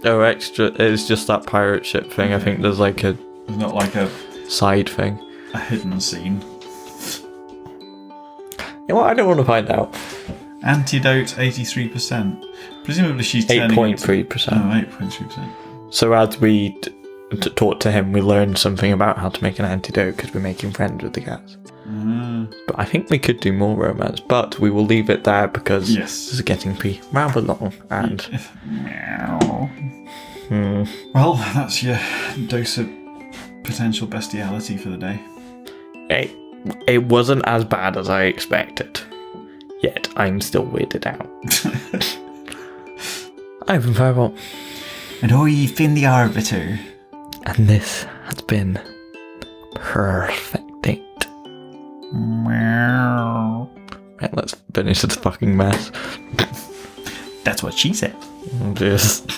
Oh, extra. It's just that pirate ship thing. I think there's like a There's not like a side thing. hidden scene. You know what? I don't want to find out. Antidote 83%. Presumably she's turning 8.3%. Oh, 8.3%. So as we talk to him, we learn something about how to make an antidote because we're making friends with the cats. But I think we could do more romance, but we will leave it there because Yes. this is getting to be rather long. And Meow. Well, that's your dose of potential bestiality for the day. it wasn't as bad as I expected. Yet I'm still weirded out. I've been Firebolt. And you've been the Arbiter. And this has been Purrfect Date. Meow. Right, let's finish this fucking mess. That's what she said. Just.